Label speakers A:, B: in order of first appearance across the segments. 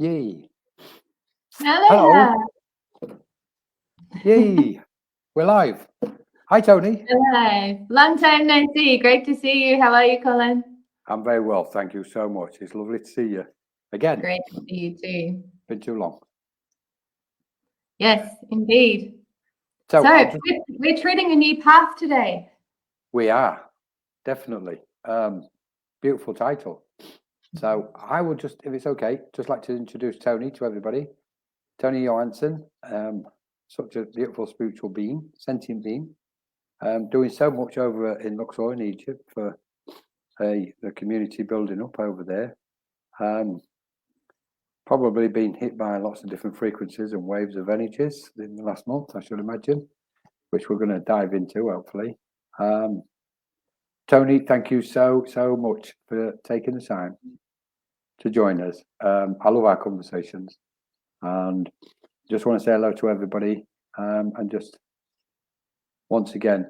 A: Yay.
B: Hello.
A: Hello. Yay. We're live. Hi, Tjoni.
B: Hello. Long time no see. Great to see you. How are you, Colin?
A: I'm very well. Thank you so much. It's lovely to see you again.
B: Great to see you too.
A: Been too long.
B: Yes, indeed.
A: So
B: we're treading a new path today.
A: We are. Definitely. Beautiful title. So I would just, if it's okay, just like to introduce Tjoni to everybody. Tjoni Johansson, such a beautiful spiritual being, sentient being, doing so much over in Luxor in Egypt for the community building up over there. Probably been hit by lots of different frequencies and waves of energies in the last month, I should imagine, which we're going to dive into, hopefully. Tjoni, thank you so much for taking the time to join us. I love our conversations, and just want to say hello to everybody, and just once again,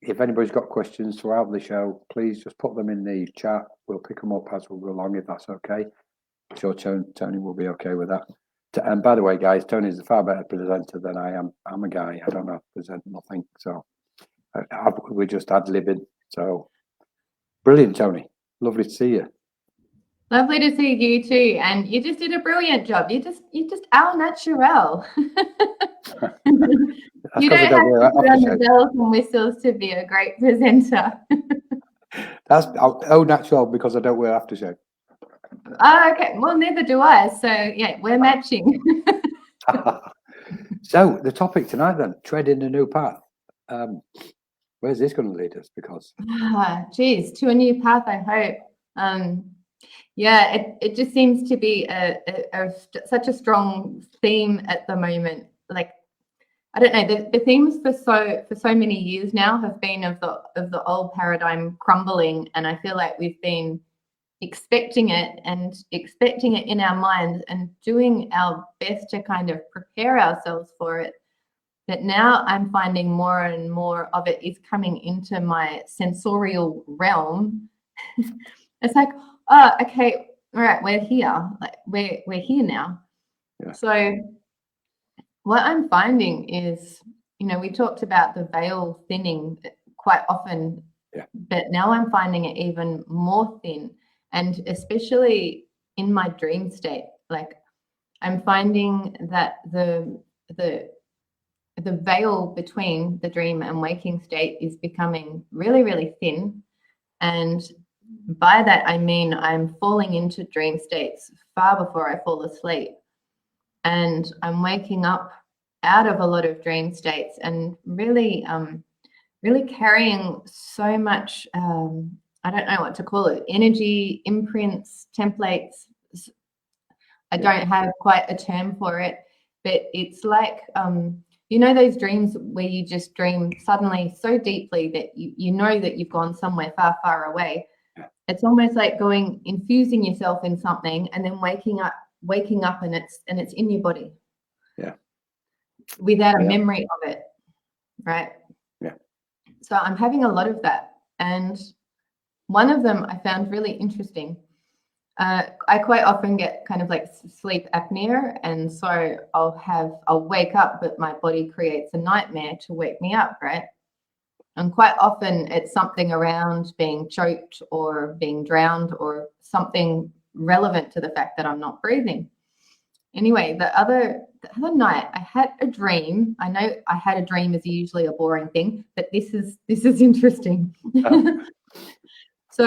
A: if anybody's got questions throughout the show, please just put them in the chat. We'll pick them up as we go along, if that's okay. I'm sure Tjoni will be okay with that. And by the way, guys, Tony's a far better presenter than I am. I'm a guy. I don't know how to present nothing. So we just had living. So brilliant, Tjoni. Lovely to see you.
B: Lovely to see you too. And you just did a brilliant job. You just au naturel. You don't have to put on the bells and whistles to be a great presenter.
A: That's au natural because I don't wear aftershave.
B: Oh, okay. Well, neither do I. So yeah, we're matching.
A: So the topic tonight then, treading a new path. Where's this going to lead us? Because
B: geez, to a new path, I hope. Yeah, it just seems to be such a strong theme at the moment. Like, I don't know, the themes for so many years now have been of the old paradigm crumbling, and I feel like we've been expecting it in our minds and doing our best to kind of prepare ourselves for it. But now I'm finding more and more of it is coming into my sensorial realm. It's like, oh, okay, all right, we're here. Like we're here now. Yeah. So what I'm finding is, we talked about the veil thinning quite often, yeah, but now I'm finding it even more thin. And especially in my dream state, like I'm finding that the veil between the dream and waking state is becoming really, really thin. And by that, I mean I'm falling into dream states far before I fall asleep. And I'm waking up out of a lot of dream states and really, really carrying so much, I don't know what to call it, energy, imprints, templates. I don't have quite a term for it, but it's like, those dreams where you just dream suddenly so deeply that you know that you've gone somewhere far, far away. It's almost like infusing yourself in something and then waking up and it's in your body.
A: Yeah.
B: Without a memory of it. Right.
A: Yeah.
B: So I'm having a lot of that. And one of them I found really interesting. I quite often get kind of like sleep apnea. And so I'll wake up, but my body creates a nightmare to wake me up. Right. And quite often it's something around being choked or being drowned or something relevant to the fact that I'm not breathing. Anyway, the other night I had a dream. I know I had a dream is usually a boring thing, but this is interesting. Oh. So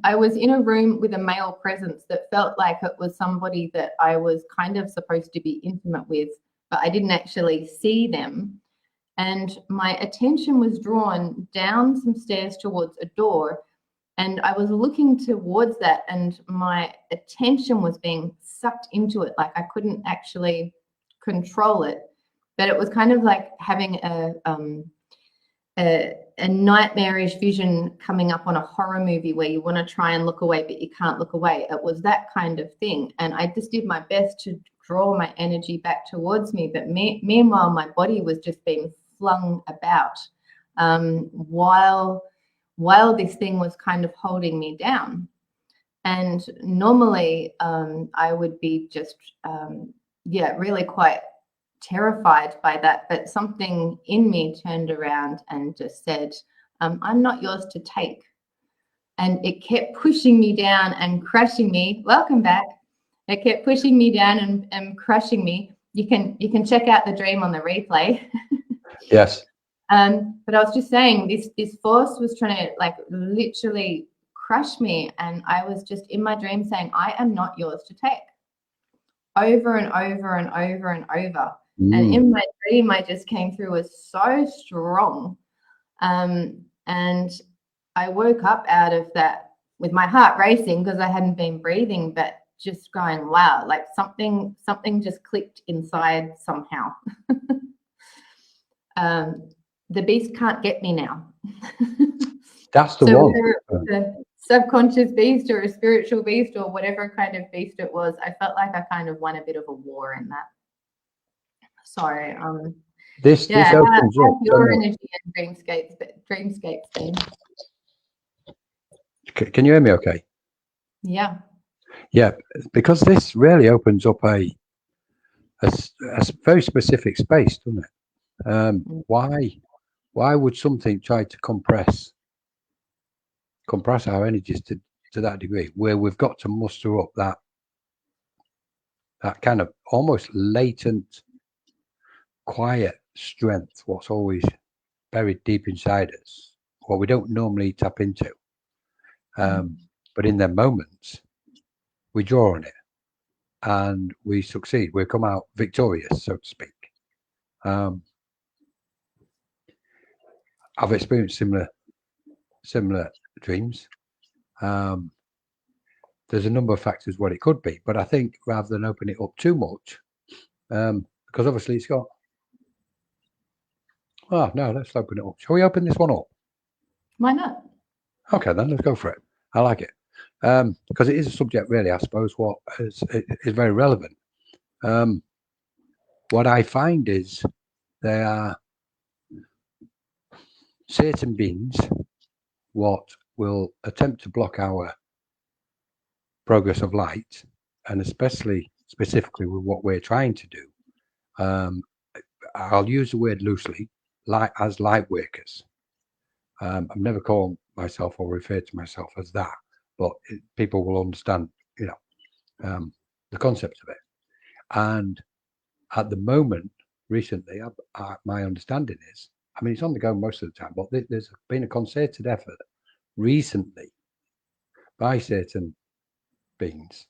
B: I was in a room with a male presence that felt like it was somebody that I was kind of supposed to be intimate with, but I didn't actually see them. And my attention was drawn down some stairs towards a door. And I was looking towards that and my attention was being sucked into it. Like I couldn't actually control it, but it was kind of like having a nightmarish vision coming up on a horror movie where you want to try and look away, but you can't look away. It was that kind of thing. And I just did my best to draw my energy back towards me. But meanwhile, my body was just being flung about while this thing was kind of holding me down. And normally I would be just, really quite terrified by that. But something in me turned around and just said, I'm not yours to take. And it kept pushing me down and crushing me. Welcome back. It kept pushing me down and crushing me. You can check out the dream on the replay.
A: Yes.
B: But I was just saying, this force was trying to like literally crush me, and I was just in my dream saying, I am not yours to take, over and over and over and over. And in my dream, I just came through as so strong. And I woke up out of that with my heart racing because I hadn't been breathing, but just going, wow, like something just clicked inside somehow. The beast can't get me now.
A: That's the
B: so
A: one.
B: whether it was a subconscious beast or a spiritual beast or whatever kind of beast it was, I felt like I kind of won a bit of a war in that. So
A: this opens up
B: your energy and dreamscapes been?
A: Can you hear me okay?
B: Yeah.
A: Yeah, because this really opens up a very specific space, doesn't it? Why would something try to compress our energies to that degree, where we've got to muster up that kind of almost latent, quiet strength, what's always buried deep inside us, what we don't normally tap into. But in their moments, we draw on it and we succeed. We come out victorious, so to speak. I've experienced similar dreams. There's a number of factors what it could be, but I think rather than open it up too much, because obviously it's got. Oh no, let's open it up. Shall we open this one up?
B: Why not?
A: Okay, then let's go for it. I like it because it is a subject, really. I suppose what is very relevant. What I find is there are certain beings what will attempt to block our progress of light, and specifically with what we're trying to do. I'll use the word loosely, as light workers. I've never called myself or referred to myself as that, but people will understand, the concept of it. And at the moment, recently, my understanding is, I mean, it's on the go most of the time, but there's been a concerted effort recently by certain beings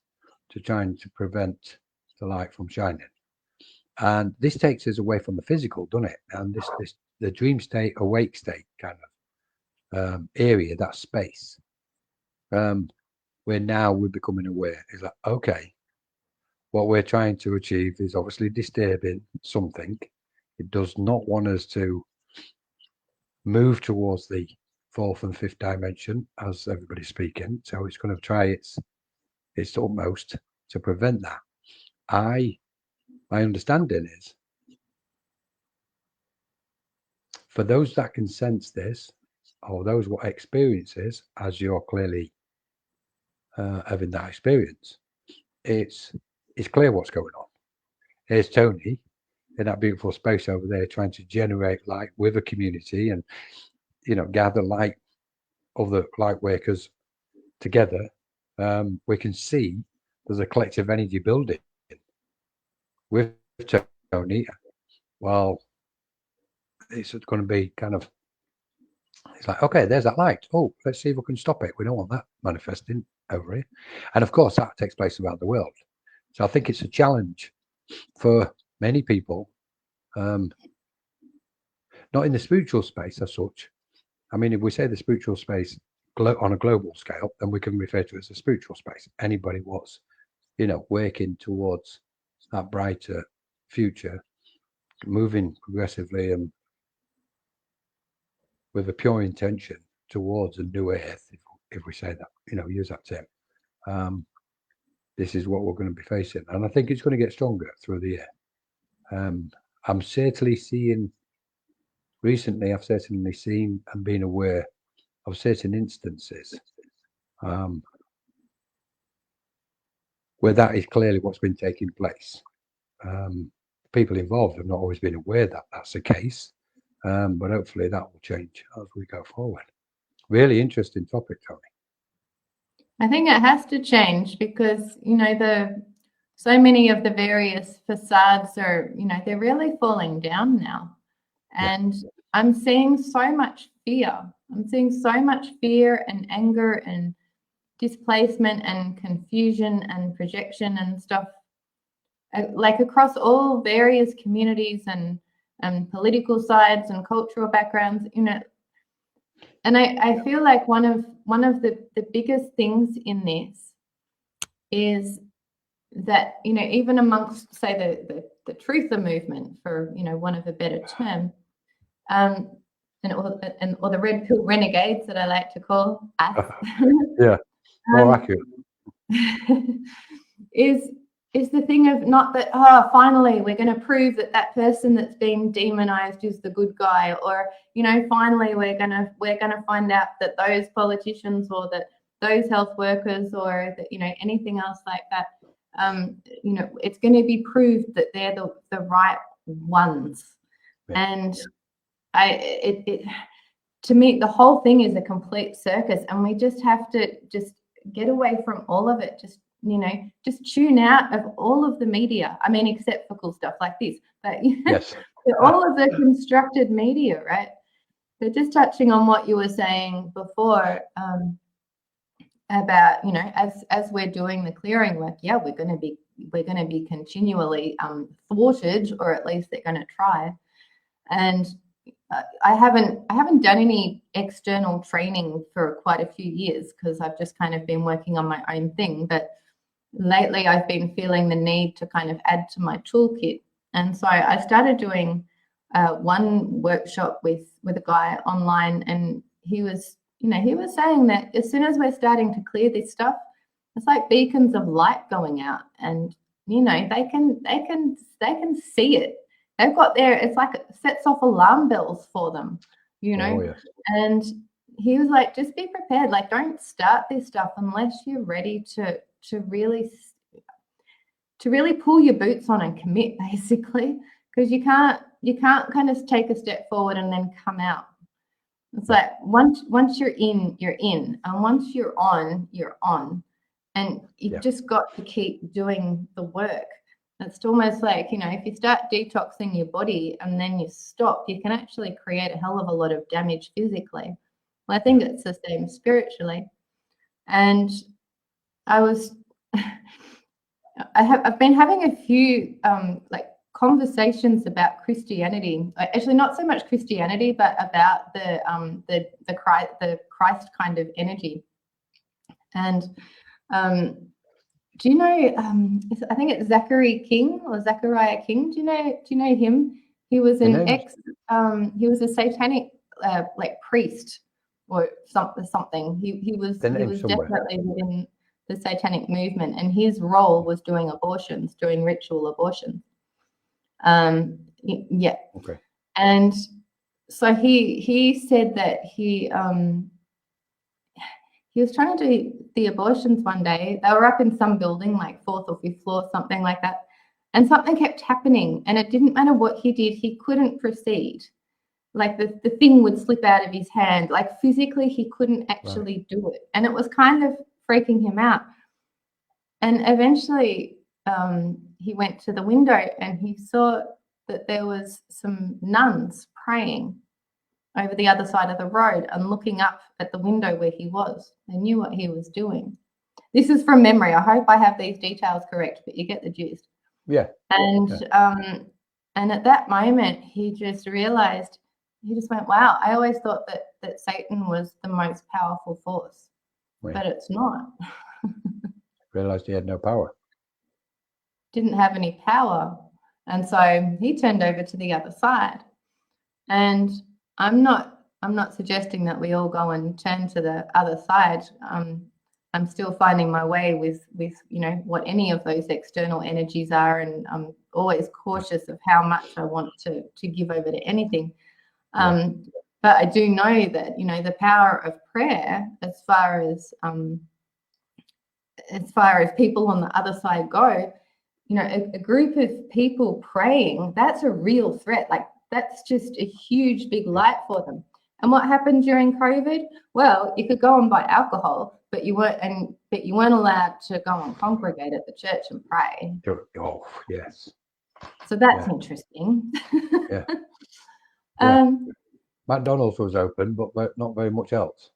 A: to trying to prevent the light from shining. And this takes us away from the physical, doesn't it? And the dream state, awake state kind of area, that space, where now we're becoming aware. Is like, okay, what we're trying to achieve is obviously disturbing something. It does not want us to move towards the fourth and fifth dimension, as everybody's speaking. So it's going to try its utmost to prevent that. My understanding is, for those that can sense this, or those what experience this, as you're clearly having that experience, it's clear what's going on. Here's Tjoni in that beautiful space over there, trying to generate light with a community, and gather light of the light workers together. We can see there's a collective energy building with Tjoni. Well, it's going to be kind of, it's like, okay, there's that light. Oh, let's see if we can stop it. We don't want that manifesting over here. And of course, that takes place around the world. So I think it's a challenge for many people, not in the spiritual space as such. I mean, if we say the spiritual space on a global scale, then we can refer to it as a spiritual space. Anybody what's, working towards that brighter future, moving progressively and with a pure intention towards a new earth, if we say that, use that term. This is what we're going to be facing, and I think it's going to get stronger through the year. I'm certainly seeing recently. I've certainly seen and been aware of certain instances where that is clearly what's been taking place. People involved have not always been aware that that's the case, but hopefully that will change as we go forward. Really interesting topic, Tony.
B: I think it has to change because, so many of the various facades are, they're really falling down now. And I'm seeing so much fear. I'm seeing so much fear and anger and displacement and confusion and projection and stuff, like across all various communities and political sides and cultural backgrounds, and I feel like one of the biggest things in this is that, even amongst, say, the truther movement, for one of a better term, or the red pill renegades that I like to call us,
A: yeah, more accurate,
B: is the thing of not that, finally we're going to prove that that person that's being demonized is the good guy, or finally we're going to find out that those politicians or that those health workers or that anything else like that, it's going to be proved that they're the right ones. And to me, the whole thing is a complete circus, and we just have to just get away from all of it. Just tune out of all of the media. I mean, except for cool stuff like this, but
A: yes,
B: all of the constructed media, right? But just touching on what you were saying before, about as we're doing the clearing work, we're going to be continually thwarted, or at least they're going to try. And I haven't done any external training for quite a few years because I've just kind of been working on my own thing. But lately I've been feeling the need to kind of add to my toolkit. And so I started doing one workshop with a guy online, and he was saying that as soon as we're starting to clear this stuff, it's like beacons of light going out, and they can see it. They've got it's like it sets off alarm bells for them,
A: Oh, yes.
B: And he was like, just be prepared. Like, don't start this stuff unless you're ready to really pull your boots on and commit, basically, because you can't kind of take a step forward and then come out. It's like once you're in, and once you're on, and you've just got to keep doing the work. It's almost like, if you start detoxing your body and then you stop, you can actually create a hell of a lot of damage physically. Well, I think it's the same spiritually. And I've been having a few like conversations about Christianity. Actually, not so much Christianity, but about the Christ kind of energy. And do you know? I think it's Zachariah King. Do you know him? He was he was a satanic like priest or something. He was definitely within the satanic movement, and his role was doing ritual abortions. Yeah.
A: Okay.
B: And so he said that he was trying to do the abortions one day. They were up in some building, like 4th or 5th floor, something like that. And something kept happening, and it didn't matter what he did, he couldn't proceed. Like the thing would slip out of his hand. Like physically, he couldn't actually do it. And it was kind of freaking him out. And eventually he went to the window and he saw that there was some nuns praying over the other side of the road and looking up at the window where he was. They knew what he was doing. This is from memory. I hope I have these details correct, but you get the gist.
A: Yeah.
B: And at that moment, he just realized, he just went, wow, I always thought that Satan was the most powerful force, but it's not.
A: Realized he had no power.
B: Didn't have any power. And so he turned over to the other side. And I'm not suggesting that we all go and turn to the other side. I'm still finding my way with what any of those external energies are, and I'm always cautious of how much I want to give over to anything. But I do know that the power of prayer, as far as as far as people on the other side go, you know, a group of people praying, that's a real threat. Like, that's just a huge, big light for them. And what happened during COVID? Well, you could go and buy alcohol, but you weren't allowed to go and congregate at the church and pray.
C: Oh, yes.
B: So that's interesting.
C: Yeah.
B: Um,
C: McDonald's was open, but not very much else.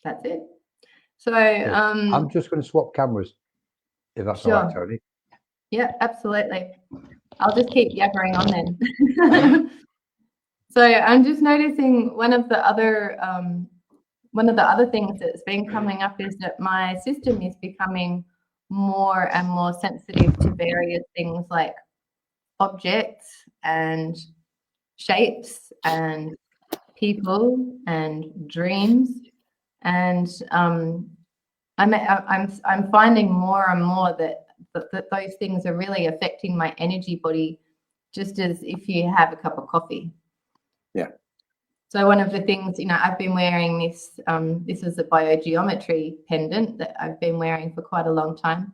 B: That's it. So
C: I'm just going to swap cameras, if that's all right, Tjoni.
B: Yeah, absolutely. I'll just keep yabbering on then. So I'm just noticing one of the other things that's been coming up is that my system is becoming more and more sensitive to various things like objects and shapes and people and dreams, and I'm finding more and more that those things are really affecting my energy body, just as if you have a cup of coffee.
A: Yeah.
B: So one of the things, you know, I've been wearing this. This is a biogeometry pendant that I've been wearing for quite a long time,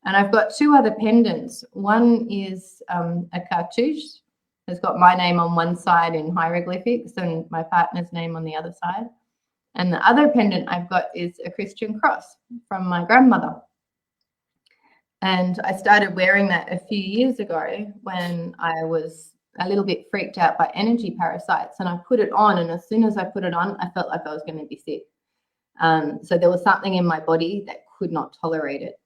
B: and I've got two other pendants. One is a cartouche. It's got my name on one side in hieroglyphics and my partner's name on the other side. And the other pendant I've got is a Christian cross from my grandmother. And I started wearing that a few years ago when I was a little bit freaked out by energy parasites. And I put it on, and as soon as I put it on, I felt like I was going to be sick. So there was something in my body that could not tolerate it.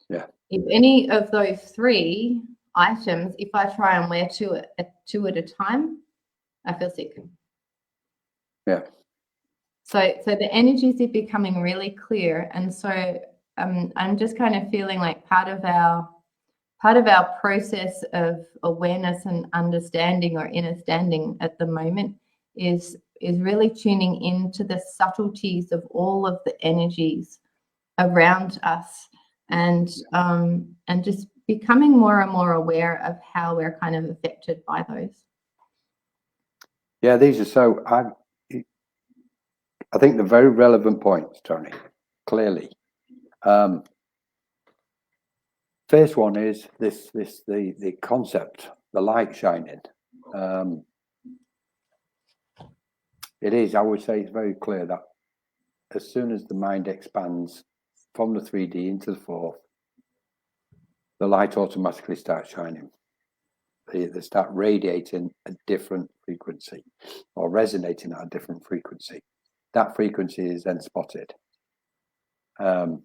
A: Yeah.
B: If any of those three items, if I try and wear two at a time, I feel sick.
A: Yeah.
B: So the energies are becoming really clear, and so I'm just kind of feeling like part of our process of awareness and understanding or inner standing at the moment is really tuning into the subtleties of all of the energies around us, and just becoming more and more aware of how we're kind of affected by those.
A: Yeah, these are so. I think they're very relevant points, Tjoni. Clearly, first one is the concept, the light shining. It is. I would say it's very clear that as soon as the mind expands from the 3D into the fourth, the light automatically starts shining. They start radiating a different frequency or resonating at a different frequency. That frequency is then spotted. And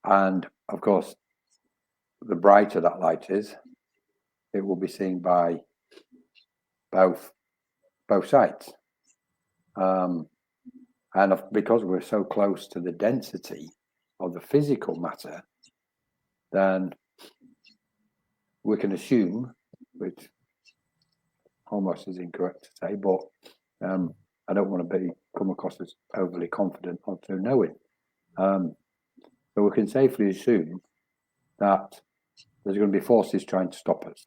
A: of course, the brighter that light is, it will be seen by both sides. And because we're so close to the density of the physical matter, then we can assume, which almost is incorrect to say, but I don't want to come across as overly confident or too knowing. So we can safely assume that there's going to be forces trying to stop us.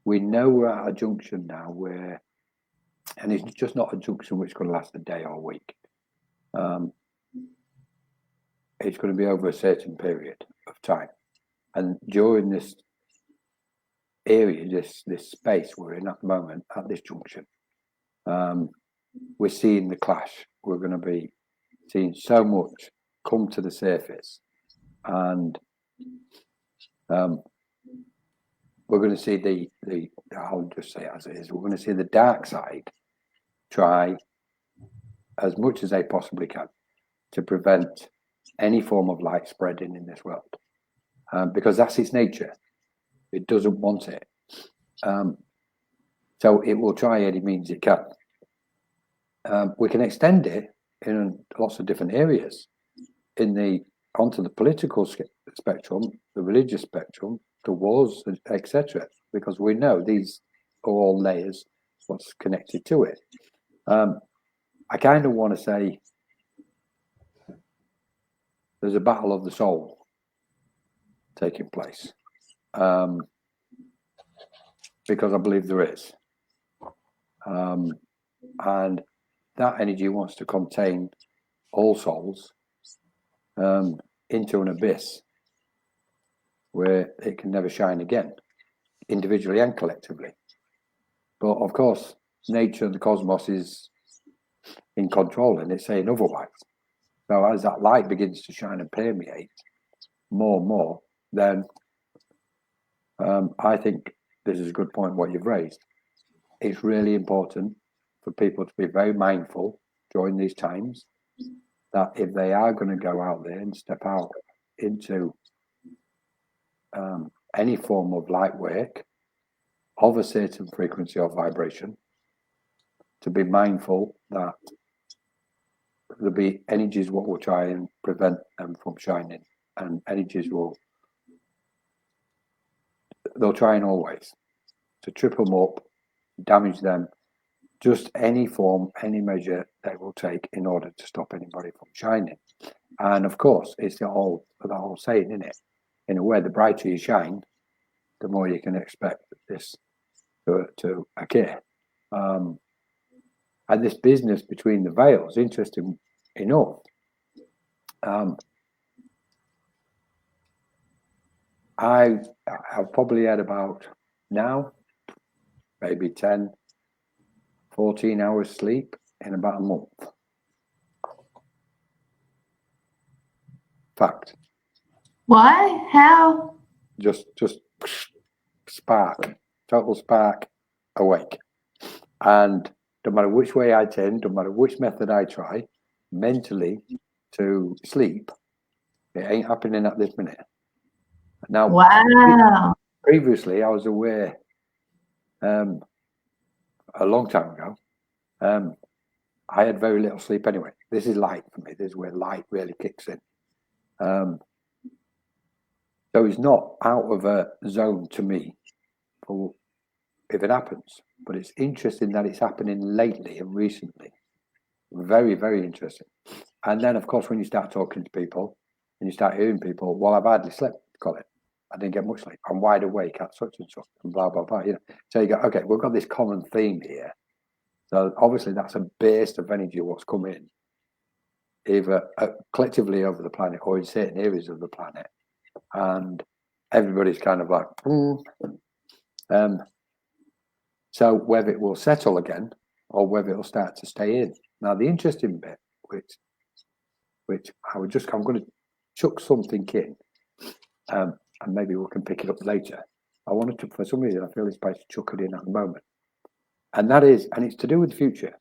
A: We know we're at a junction now where, and it's just not a junction which is going to last a day or a week. It's going to be over a certain period of time. And during this area, this space we're in at the moment, at this junction, we're seeing the clash. We're going to be seeing so much come to the surface, and we're going to see the I'll just say it as it is, we're going to see the dark side try as much as they possibly can to prevent any form of light spreading in this world, because that's its nature. It doesn't want it, so it will try any means it can. We can extend it in lots of different areas, onto the political spectrum, the religious spectrum, the wars, etc. Because we know these are all layers, what's connected to it. I kind of want to say there's a battle of the soul taking place, because I believe there is, and that energy wants to contain all souls, into an abyss where it can never shine again, individually and collectively. But of course, nature and the cosmos is in control, and it's saying otherwise. So as that light begins to shine and permeate more and more, then I think this is a good point what you've raised. It's really important for people to be very mindful during these times that if they are going to go out there and step out into any form of light work of a certain frequency or vibration, to be mindful that there'll be energies what will try and prevent them from shining, and energies they'll try and always to trip them up, damage them, just any form, any measure they will take in order to stop anybody from shining. And of course, it's the whole saying, isn't it? In a way, the brighter you shine, the more you can expect this to occur. And this business between the veils, interesting enough, I've probably had about now maybe 10, 14 hours sleep in about a month. Fact.
B: Why? How?
A: Just spark, total spark, awake. And no matter which way I turn, no matter which method I try, mentally to sleep, it ain't happening at this minute. Now,
B: wow.
A: Previously, I was aware a long time ago. I had very little sleep anyway. This is light for me. This is where light really kicks in. So it's not out of a zone to me for if it happens, but it's interesting that it's happening lately and recently. Very, very interesting. And then, of course, when you start talking to people and you start hearing people, well, I've hardly slept, Colin. I didn't get much sleep. I'm wide awake at such and such, and blah, blah, blah. You know, so you go, okay, we've got this common theme here. So obviously that's a burst of energy what's come in, either collectively over the planet or in certain areas of the planet. And everybody's kind of like, so whether it will settle again or whether it'll start to stay in. Now, the interesting bit, which I'm going to chuck something in, and maybe we can pick it up later. I wanted to, for some reason, I feel it's best to chuck it in at the moment. And that is, and it's to do with the future.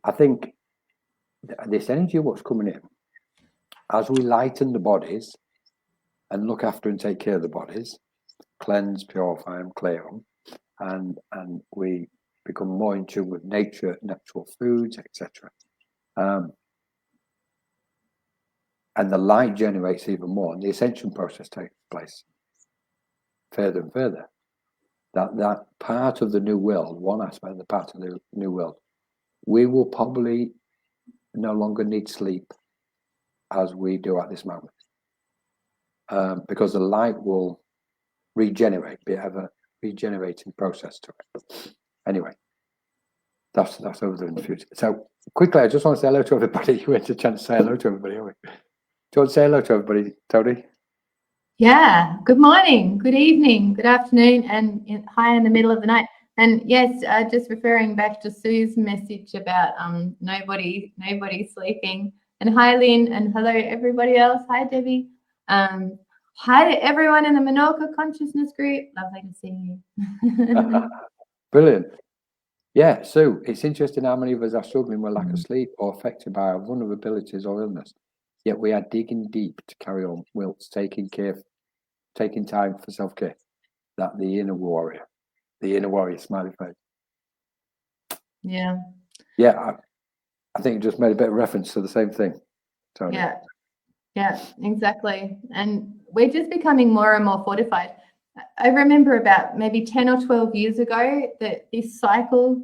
A: I think this energy of what's coming in, as we lighten the bodies and look after and take care of the bodies, cleanse, purify them, clear them, and we become more in tune with nature, natural foods, etc. And the light generates even more, and the ascension process takes place further and further. That part of the new world, one aspect of the part of the new world, we will probably no longer need sleep as we do at this moment, because the light will regenerate, have a regenerating process to it. Anyway, that's over in the future. So quickly, I just want to say hello to everybody. We had a chance to say hello to everybody, haven't we? Do you want to say hello to everybody, Tony?
B: Yeah. Good morning, good evening, good afternoon, and hi in the middle of the night. And yes, just referring back to Sue's message about nobody sleeping. And hi, Lynn, and hello everybody else. Hi, Debbie. Hi to everyone in the Menorca Consciousness Group. Lovely to see you.
A: Brilliant. Yeah, Sue, it's interesting how many of us are struggling with lack of sleep or affected by our vulnerabilities or illness. Yet we are digging deep to carry on whilst taking time for self-care. That the inner warrior smiley face.
B: Yeah.
A: Yeah, I think you just made a bit of reference to the same thing, Tony.
B: Yeah, exactly. And we're just becoming more and more fortified. I remember about maybe 10 or 12 years ago that this cycle,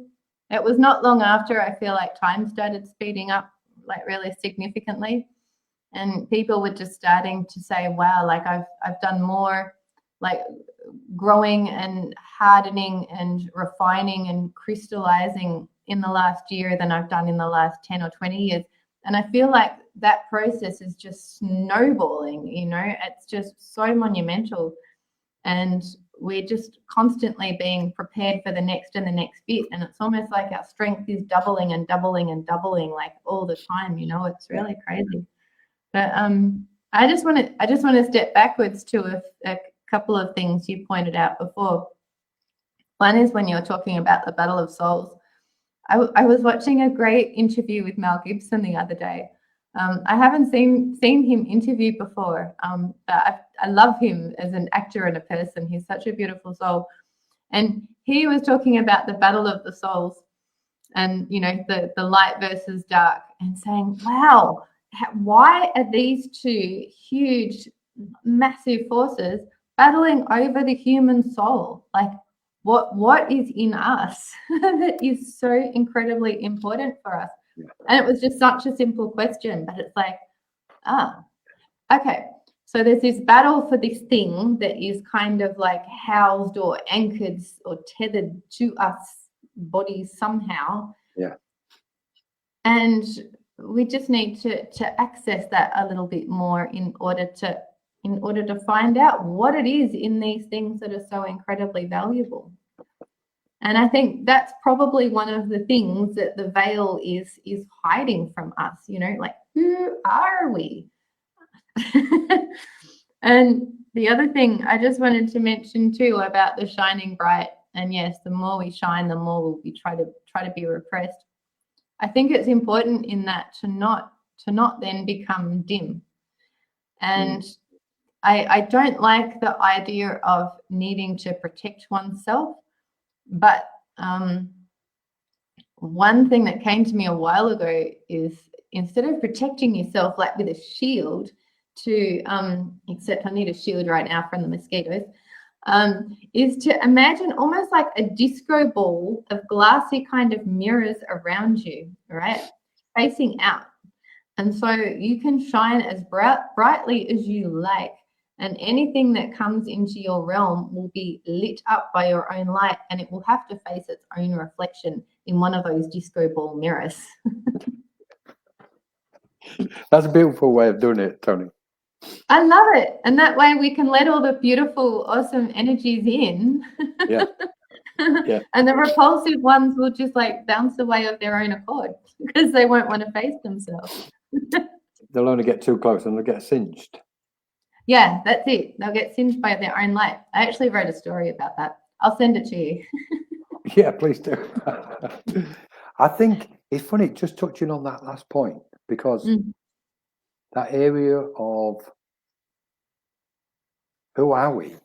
B: it was not long after I feel like time started speeding up like really significantly. And people were just starting to say, wow, like I've done more like growing and hardening and refining and crystallizing in the last year than I've done in the last 10 or 20 years. And I feel like that process is just snowballing, it's just so monumental. And we're just constantly being prepared for the next and the next bit. And it's almost like our strength is doubling and doubling and doubling, like all the time, it's really crazy. But I just want to step backwards to a couple of things you pointed out before. One is when you're talking about the battle of souls. I was watching a great interview with Mel Gibson the other day. I haven't seen him interviewed before, but I love him as an actor and a person. He's such a beautiful soul. And he was talking about the battle of the souls and, the light versus dark, and saying, wow, why are these two huge, massive forces battling over the human soul? Like, what is in us that is so incredibly important for us? And it was just such a simple question, but it's like, okay. So there's this battle for this thing that is kind of like housed or anchored or tethered to us bodies somehow.
A: Yeah.
B: And we just need to access that a little bit more in order to find out what it is in these things that are so incredibly valuable. And I think that's probably one of the things that the veil is hiding from us, like, who are we? And the other thing I just wanted to mention too about the shining bright, and yes, the more we shine, the more we try to be repressed. I think it's important in that to not then become dim. And I don't like the idea of needing to protect oneself. But one thing that came to me a while ago is, instead of protecting yourself like with a shield, except I need a shield right now from the mosquitoes, is to imagine almost like a disco ball of glassy kind of mirrors around you, right, facing out. And so you can shine as brightly as you like. And anything that comes into your realm will be lit up by your own light, and it will have to face its own reflection in one of those disco ball mirrors.
A: That's a beautiful way of doing it, Tjoni.
B: I love it. And that way we can let all the beautiful, awesome energies in.
A: Yeah. Yeah.
B: And the repulsive ones will just like bounce away of their own accord because they won't want to face themselves.
A: They'll only get too close and they'll get singed.
B: Yeah, that's it. They'll get singed by their own light. I actually wrote a story about that. I'll send it to you.
A: Yeah, please do. I think it's funny just touching on that last point, because that area of who are we?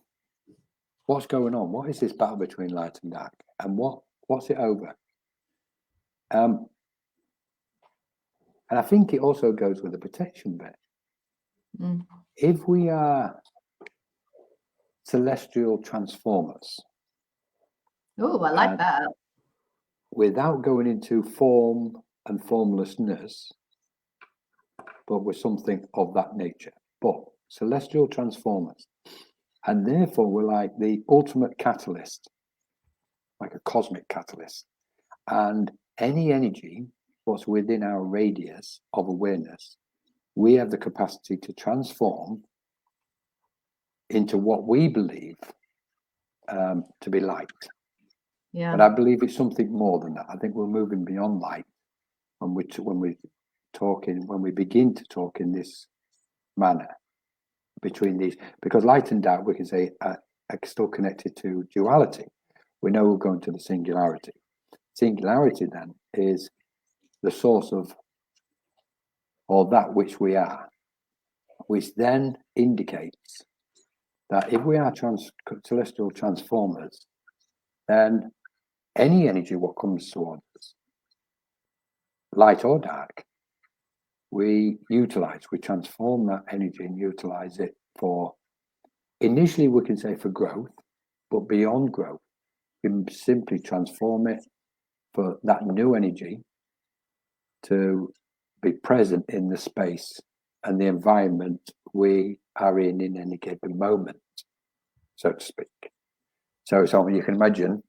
A: What's going on? What is this battle between light and dark? And what's it over? And I think it also goes with the protection bit. If we are celestial transformers.
B: Oh, I like that.
A: Without going into form and formlessness, but with something of that nature. But celestial transformers. And therefore, we're like the ultimate catalyst, like a cosmic catalyst. And any energy what's within our radius of awareness, we have the capacity to transform into what we believe to be light.
B: Yeah.
A: But I believe it's something more than that. I think we're moving beyond light when we begin to talk in this manner between these, because light and dark, we can say, are still connected to duality. We know we're going to the singularity. Singularity then is the source of all that which we are, which then indicates that if we are celestial transformers, then any energy what comes towards us, light or dark, we transform that energy and utilize it for, initially we can say for growth, but beyond growth, we can simply transform it for that new energy to be present in the space and the environment we are in any given moment, so to speak. So you can imagine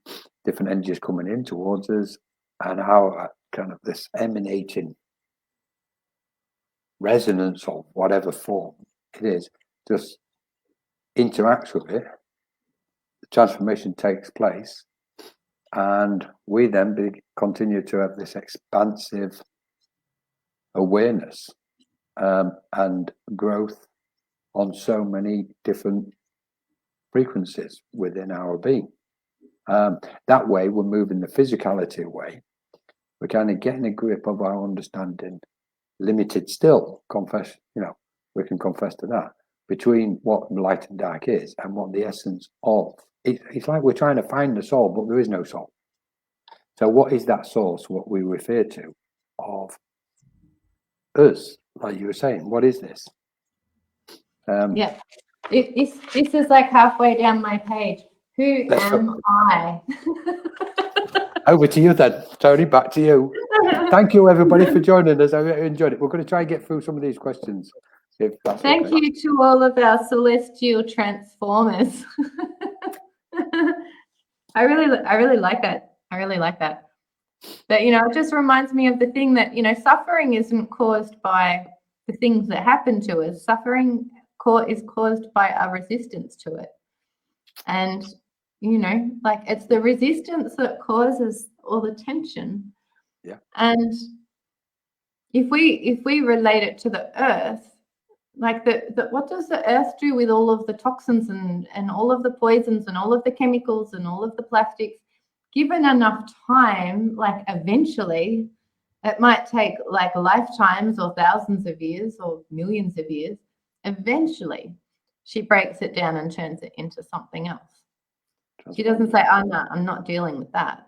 A: different energies coming in towards us and how kind of this emanating resonance of whatever form it is just interacts with it, the transformation takes place, and we then continue to have this expansive awareness and growth on so many different frequencies within our being. That way, we're moving the physicality away. We're kind of getting a grip of our understanding, limited still, confess, we can confess to that, between what light and dark is and what the essence of. It's like we're trying to find the soul, but there is no soul. So what is that source, what we refer to, of us, like you were saying? What is this?
B: Yeah. This is like halfway down my page. Who am I?
A: Over to you then, Tjoni, back to you. Thank you, everybody, for joining us. I really enjoyed it. We're going to try and get through some of these questions. If that's
B: Thank
A: okay.
B: you to all of our celestial transformers. I really like that. I really like that. But, it just reminds me of the thing that, suffering isn't caused by the things that happen to us. Suffering is caused by our resistance to it. And, it's the resistance that causes all the tension.
A: Yeah.
B: And if we relate it to the earth, like what does the earth do with all of the toxins and all of the poisons and all of the chemicals and all of the plastics? Given enough time, like eventually, it might take like lifetimes or thousands of years or millions of years. Eventually, she breaks it down and turns it into something else. She doesn't say, "Oh no, I'm not dealing with that."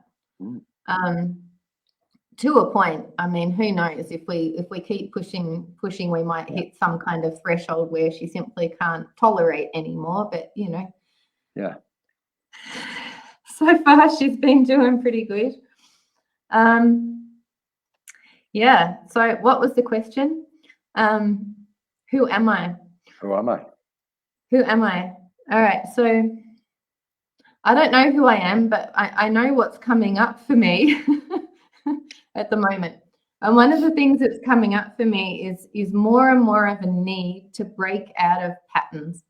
B: To a point. I mean, who knows? If we keep pushing, we might hit some kind of threshold where she simply can't tolerate anymore. But
A: yeah.
B: So far, she's been doing pretty good. Yeah. So, what was the question? Who am I?
A: Who am I?
B: Who am I? All right. So, I don't know who I am, but I know what's coming up for me at the moment. And one of the things that's coming up for me is more and more of a need to break out of patterns.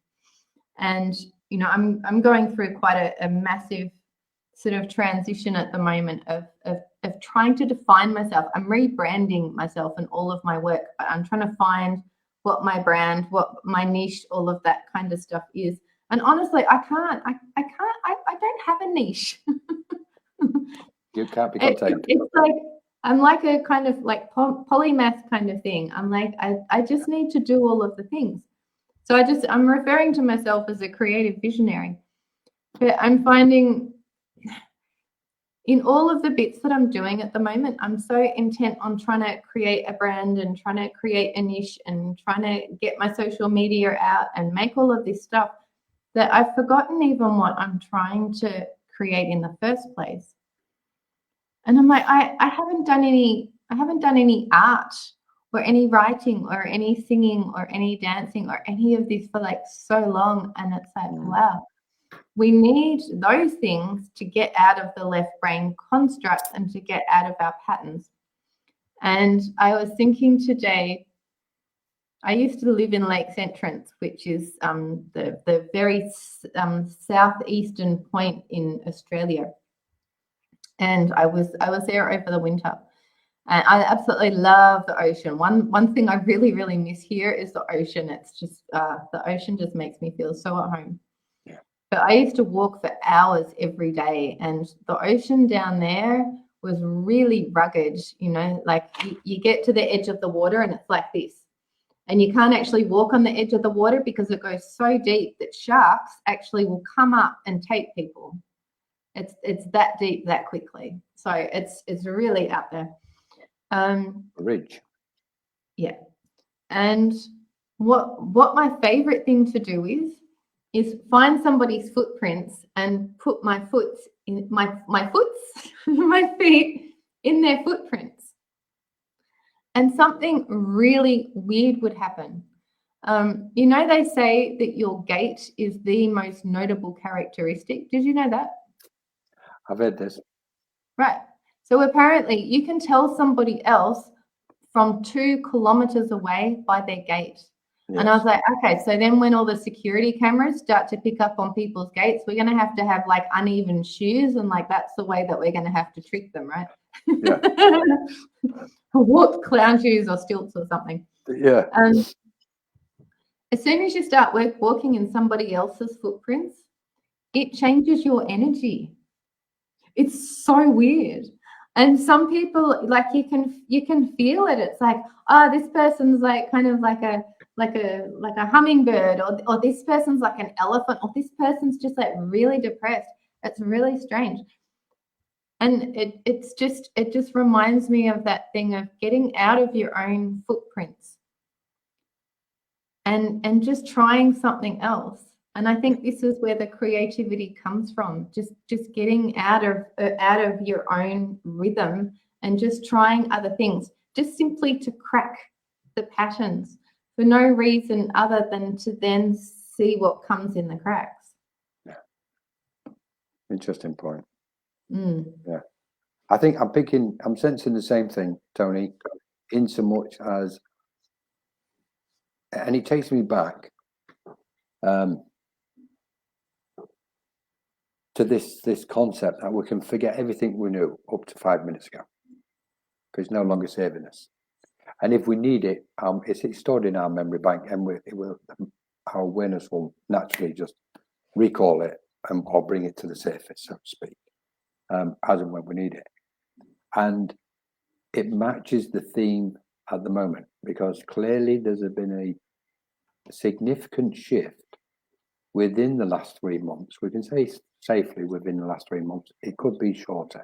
B: And I'm going through quite a massive sort of transition at the moment of trying to define myself. I'm rebranding myself and all of my work, but I'm trying to find what my brand, what my niche, all of that kind of stuff is. And honestly, I don't have a niche.
A: You can't be contained.
B: It's like I'm like a kind of like polymath kind of thing. I'm like I just need to do all of the things. So I'm referring to myself as a creative visionary. But I'm finding in all of the bits that I'm doing at the moment, I'm so intent on trying to create a brand and trying to create a niche and trying to get my social media out and make all of this stuff that I've forgotten even what I'm trying to create in the first place. And I'm like, I haven't done any art or any writing or any singing or any dancing or any of this for like so long. And it's like, wow, we need those things to get out of the left brain constructs and to get out of our patterns. And I was thinking today, I used to live in Lakes Entrance, which is the very southeastern point in Australia. And I was there over the winter. And I absolutely love the ocean. One thing I really, really miss here is the ocean. It's just the ocean just makes me feel so at home.
A: Yeah.
B: But I used to walk for hours every day, and the ocean down there was really rugged. Like you get to the edge of the water and it's like this. And you can't actually walk on the edge of the water because it goes so deep that sharks actually will come up and take people. It's that deep that quickly. So it's really out there.
A: Ridge.
B: Yeah. And what my favorite thing to do is find somebody's footprints and put my feet in their footprints. And something really weird would happen. They say that your gait is the most notable characteristic. Did you know that?
A: I've heard this.
B: Right. So apparently you can tell somebody else from 2 kilometers away by their gate.
A: Yes.
B: And I was like, okay, so then when all the security cameras start to pick up on people's gates, we're going to have like uneven shoes, and like that's the way that we're going to have to trick them, right?
A: Yeah.
B: What, clown shoes or stilts or something.
A: Yeah.
B: As soon as you start walking in somebody else's footprints, it changes your energy. It's so weird. And some people, like, you can feel it. It's like, oh, this person's like kind of like a hummingbird, or this person's like an elephant, or this person's just like really depressed. It's really strange. And it just reminds me of that thing of getting out of your own footprints and just trying something else. And I think this is where the creativity comes from, just getting out of your own rhythm and just trying other things, just simply to crack the patterns for no reason other than to then see what comes in the cracks.
A: Yeah. Interesting point.
B: Mm.
A: Yeah. I think I'm sensing the same thing, Tony, in so much as, and it takes me back to this concept that we can forget everything we knew up to 5 minutes ago, because it's no longer serving us. And if we need it, it's stored in our memory bank, and our awareness will naturally just recall it or bring it to the surface, so to speak, as and when we need it. And it matches the theme at the moment, because clearly there's been a significant shift within the last 3 months. We can say safely within the last 3 months. It could be shorter,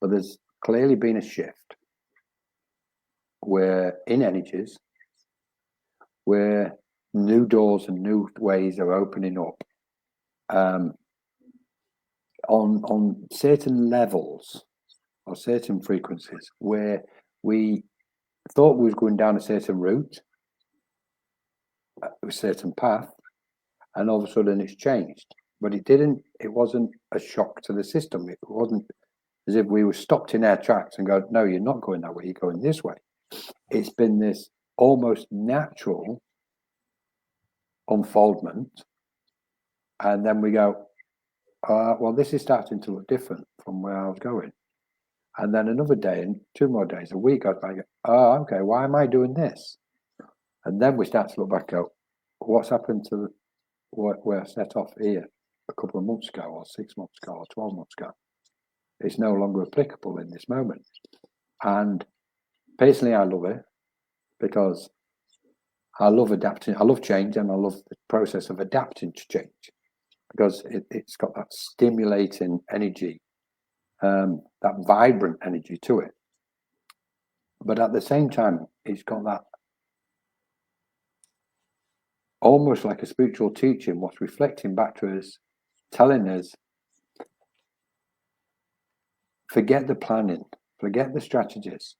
A: but there's clearly been a shift where in energies, where new doors and new ways are opening up on certain levels or certain frequencies, where we thought we was going down a certain route, a certain path, and all of a sudden it's changed. But it wasn't a shock to the system. It wasn't as if we were stopped in our tracks and go, no, you're not going that way, you're going this way. It's been this almost natural unfoldment. And then we go, well, this is starting to look different from where I was going. And then another day and 2 more days, a week goes by, and go, oh, okay, why am I doing this? And then we start to look back and go, what's happened to where I set off here a couple of months ago, or 6 months ago, or 12 months ago? It's no longer applicable in this moment. And personally, I love it, because I love adapting. I love change, and I love the process of adapting to change, because it's got that stimulating energy, that vibrant energy to it. But at the same time, it's got that almost like a spiritual teaching, what's reflecting back to us, telling us, forget the planning, forget the strategies,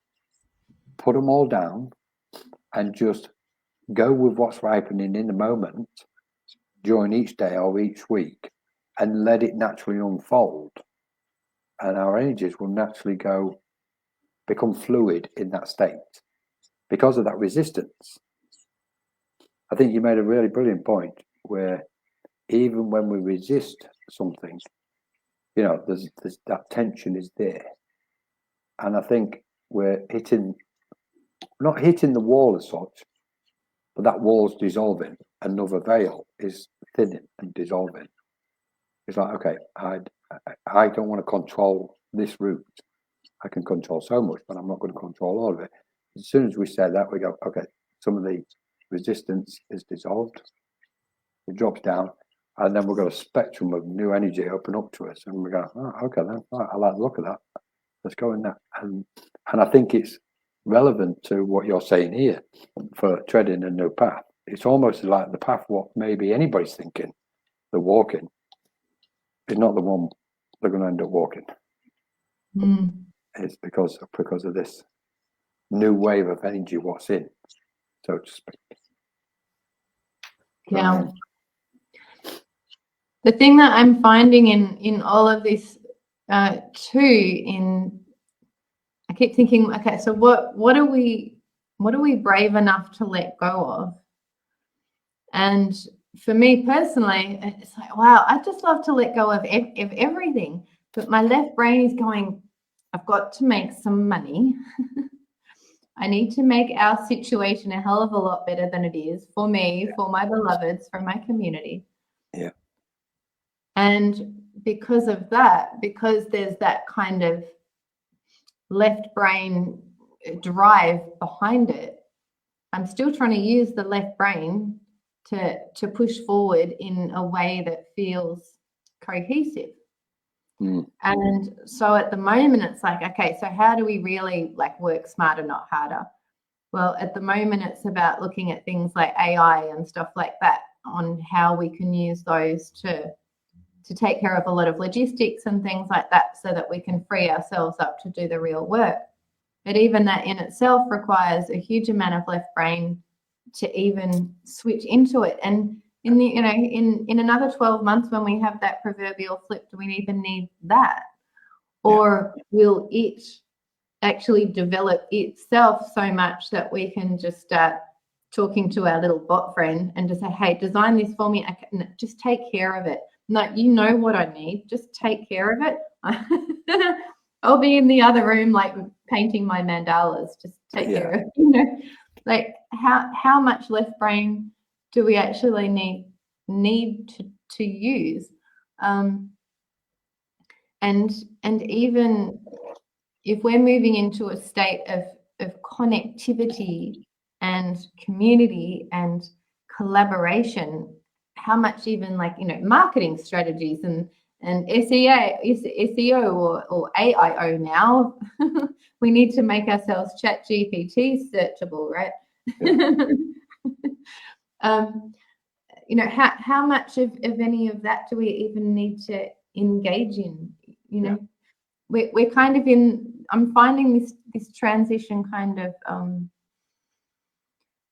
A: put them all down, and just go with what's ripening in the moment during each day or each week, and let it naturally unfold. And our energies will naturally become fluid in that state because of that resistance. I think you made a really brilliant point, where even when we resist something, there's that tension is there. And I think we're not hitting the wall as such, but that wall's dissolving. Another veil is thinning and dissolving. It's like, okay, I don't want to control this route. I can control so much, but I'm not going to control all of it. As soon as we say that, we go, okay, some of the resistance is dissolved. It drops down, and then we've got a spectrum of new energy open up to us, and we go, oh, okay, then I like the look of that. Let's go in that. And I think it's relevant to what you're saying here for treading a new path. It's almost like the path what maybe anybody's thinking they're walking is not the one they're going to end up walking. It's because of this new wave of energy what's in, so to speak.
B: Yeah. The thing that I'm finding in all of this too, I keep thinking, okay, so what are we what are we brave enough to let go of? And for me personally, it's like, wow, I just love to let go of everything. But my left brain is going, I've got to make some money. I need to make our situation a hell of a lot better than it is for me, for my beloveds, for my community.
A: Yeah.
B: And because of that, because there's that kind of left brain drive behind it, I'm still trying to use the left brain to push forward in a way that feels cohesive. And so at the moment it's like, okay, so how do we really like work smarter, not harder? Well, at the moment it's about looking at things like AI and stuff like that, on how we can use those to take care of a lot of logistics and things like that, so that we can free ourselves up to do the real work. But even that in itself requires a huge amount of left brain to even switch into it. And in the, in another 12 months, when we have that proverbial flip, do we even need that? Or will it actually develop itself so much that we can just start talking to our little bot friend and just say, hey, design this for me. I can just take care of it. No, you know what I need. Just take care of it. I'll be in the other room, like painting my mandalas. Just take care of it. Like how much left brain do we actually need to use? And even if we're moving into a state of connectivity and community and collaboration, how much even like, marketing strategies and SEO or AIO now, we need to make ourselves ChatGPT searchable, right? How much of any of that do we even need to engage in? We're kind of I'm finding this transition kind of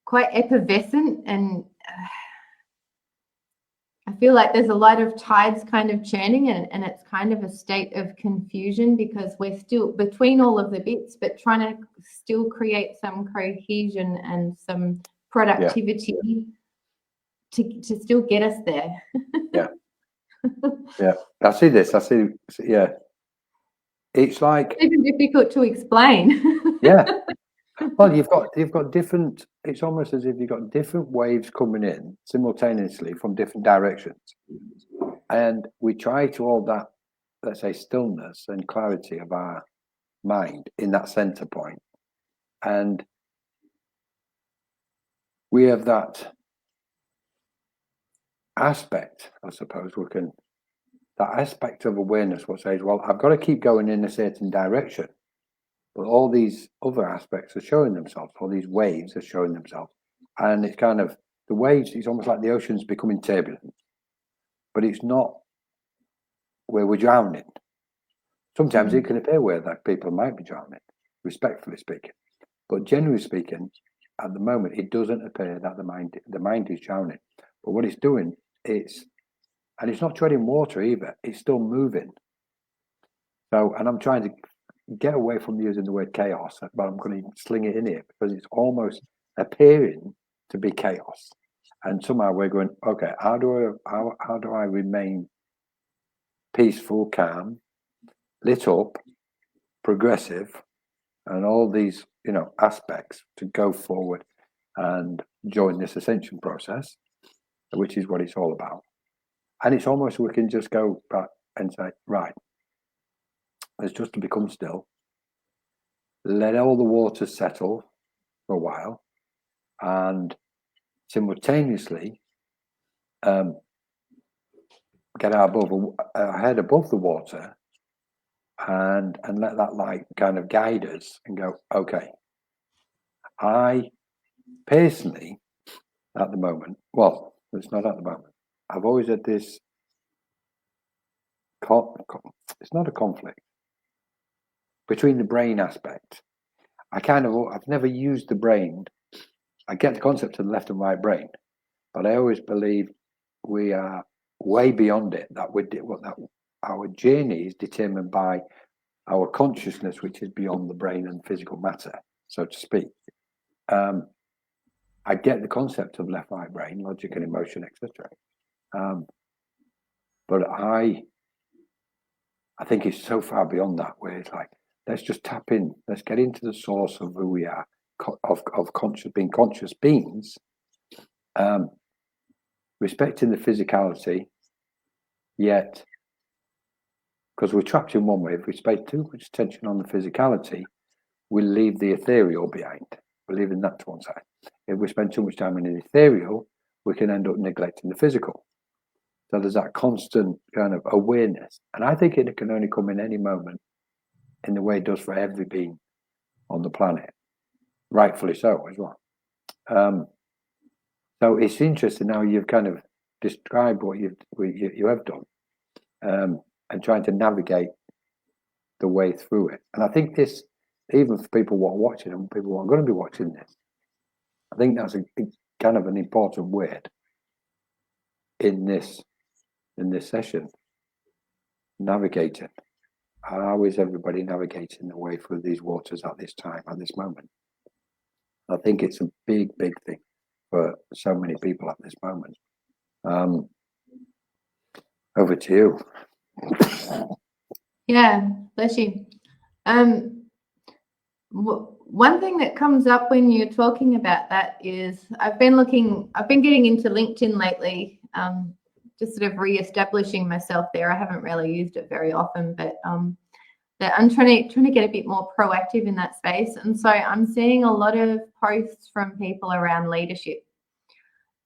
B: quite effervescent, and I feel like there's a lot of tides kind of churning, and it's kind of a state of confusion, because we're still between all of the bits, but trying to still create some cohesion and some productivity to still get us there.
A: I see this. It's like,
B: it's even difficult to explain.
A: Well, you've got different. It's almost as if you've got different waves coming in simultaneously from different directions, and we try to hold that, let's say, stillness and clarity of our mind in that center point, and we have that aspect, I suppose that aspect of awareness what says, well, I've got to keep going in a certain direction, but all these other aspects are showing themselves, all these waves are showing themselves, and it's kind of the waves, it's almost like the ocean's becoming turbulent, but it's not where we're drowning. Sometimes it can appear where that people might be drowning, respectfully speaking, but generally speaking, at the moment, it doesn't appear that the mind is drowning. But what it's doing, it's not treading water either. It's still moving. So, and I'm trying to get away from using the word chaos, but I'm going to sling it in here because it's almost appearing to be chaos. And somehow we're going, okay, how do I remain peaceful, calm, lit up, progressive, and all these, aspects to go forward and join this ascension process, which is what it's all about. And it's almost, we can just go back and say, right, let's just become still, let all the waters settle for a while, and simultaneously get our head above the water, and let that light kind of guide us and go, okay, I personally, at the moment, well, it's not at the moment, I've always had this, it's not a conflict, between the brain aspect. I've never used the brain. I get the concept of the left and right brain, but I always believe we are way beyond it, that our journey is determined by our consciousness, which is beyond the brain and physical matter, so to speak. I get the concept of left, right brain, logic and emotion, etc. But I think it's so far beyond that, where it's like, let's just tap in, let's get into the source of who we are, of conscious beings, respecting the physicality, yet, because we're trapped in one way, if we spend too much attention on the physicality, we'll leave the ethereal behind. We're leaving that to one side. If we spend too much time in the ethereal, we can end up neglecting the physical. So there's that constant kind of awareness. And I think it can only come in any moment in the way it does for every being on the planet. Rightfully so as well. So it's interesting how you've kind of described what you have done, and trying to navigate the way through it. And I think this, even for people who are watching and people who are going to be watching this, I think that's a kind of an important word in this session. Navigating. How is everybody navigating the way through these waters at this time, at this moment? I think it's a big thing for so many people at this moment. Over to you.
B: Yeah, bless you. One thing that comes up when you're talking about that is I've been getting into LinkedIn lately, just sort of re-establishing myself there. I haven't really used it very often, but that I'm trying to get a bit more proactive in that space. And so I'm seeing a lot of posts from people around leadership.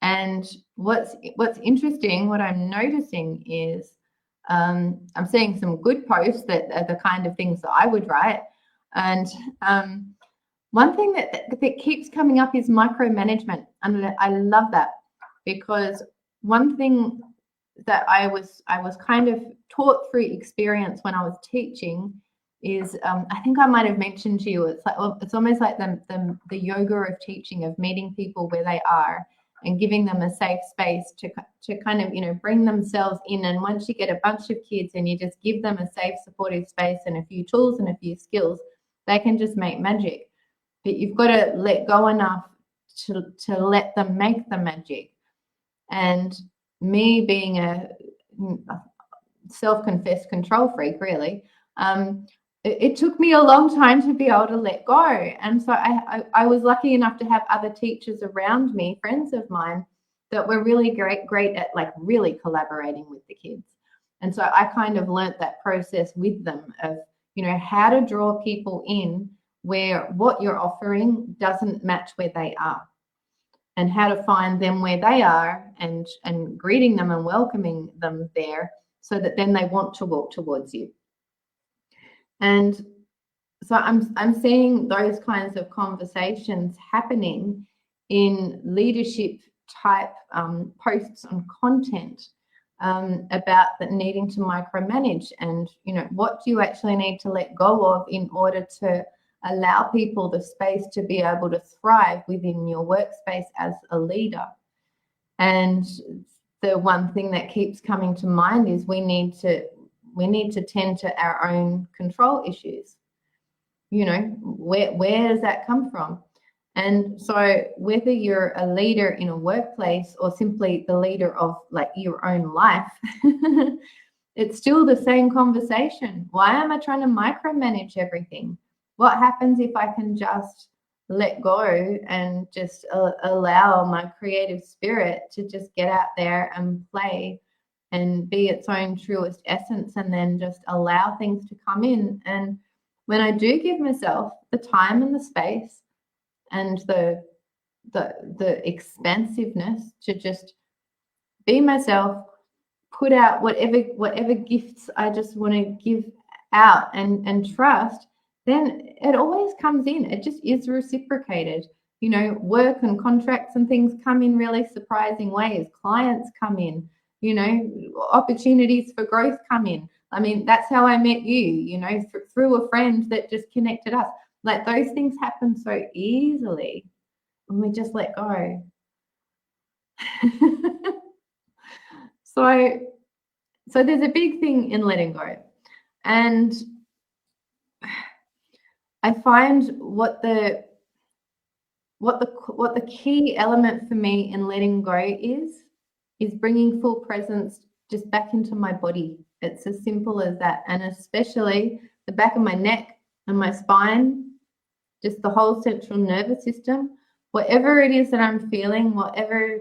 B: And what's interesting, what I'm noticing is I'm seeing some good posts that are the kind of things that I would write. And one thing that keeps coming up is micromanagement. And I love that, because one thing that I was kind of taught through experience when I was teaching is I think I might have mentioned to you, it's like, well, it's almost like the yoga of teaching, of meeting people where they are and giving them a safe space to kind of, you know, bring themselves in. And once you get a bunch of kids and you just give them a safe, supportive space and a few tools and a few skills, they can just make magic. But you've got to let go enough to let them make the magic. And me being a self-confessed control freak, really, it took me a long time to be able to let go. And so I was lucky enough to have other teachers around me, friends of mine, that were really great at like really collaborating with the kids. And so I kind of learnt that process with them of, you know, how to draw people in where what you're offering doesn't match where they are, and how to find them where they are and greeting them and welcoming them there so that then they want to walk towards you. And so I'm seeing those kinds of conversations happening in leadership type posts and content about the needing to micromanage, and, you know, what do you actually need to let go of in order to allow people the space to be able to thrive within your workspace as a leader. And the one thing that keeps coming to mind is we need to tend to our own control issues. You know, where does that come from? And so whether you're a leader in a workplace or simply the leader of like your own life, it's still the same conversation. Why am I trying to micromanage everything? What happens if I can just let go and just allow my creative spirit to just get out there and play and be its own truest essence, and then just allow things to come in? And when I do give myself the time and the space and the expansiveness to just be myself, put out whatever gifts I just want to give out and trust, then it always comes in. It just is reciprocated. You know, work and contracts and things come in really surprising ways. Clients come in, you know, opportunities for growth come in. I mean, that's how I met you know, through a friend that just connected us. Like, those things happen so easily when we just let go. So there's a big thing in letting go. And I find what the what the key element for me in letting go is bringing full presence just back into my body. It's as simple as that. And especially the back of my neck and my spine, just the whole central nervous system, whatever it is that I'm feeling, whatever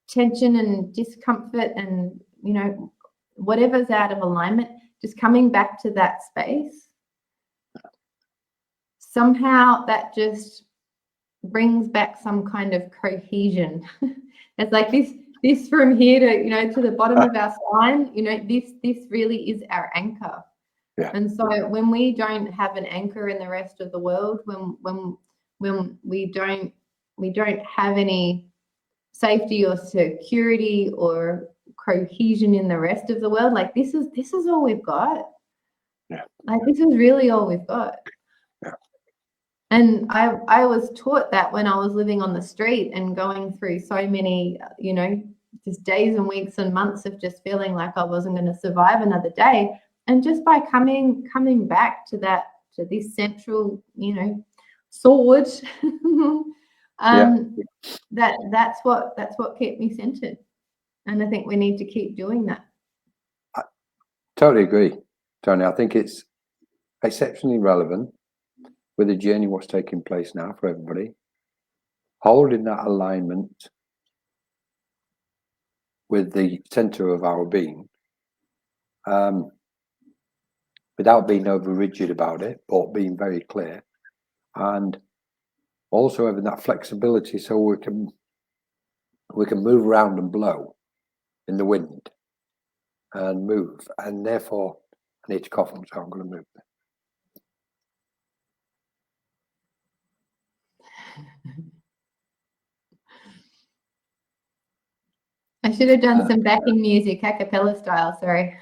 B: tension and discomfort and, you know, whatever's out of alignment, just coming back to that space. Somehow that just brings back some kind of cohesion. It's like this from here to, you know, to the bottom of our spine, you know, this really is our anchor.
A: Yeah.
B: And so when we don't have an anchor in the rest of the world, when we don't have any safety or security or cohesion in the rest of the world, like this is all we've got.
A: Yeah.
B: Like this is really all we've got.
A: Yeah.
B: And I was taught that when I was living on the street and going through so many, you know, just days and weeks and months of just feeling like I wasn't going to survive another day. And just by coming back to this central, you know, sword, that's what kept me centered. And I think we need to keep doing that.
A: I totally agree, Tjoni. I think it's exceptionally relevant with the journey, what's taking place now for everybody. Holding that alignment with the center of our being, without being over rigid about it, but being very clear, and also having that flexibility so we can move around and blow in the wind and move. And therefore, I need to cough, so I'm going to move.
B: I should have done some backing music, a cappella style. Sorry.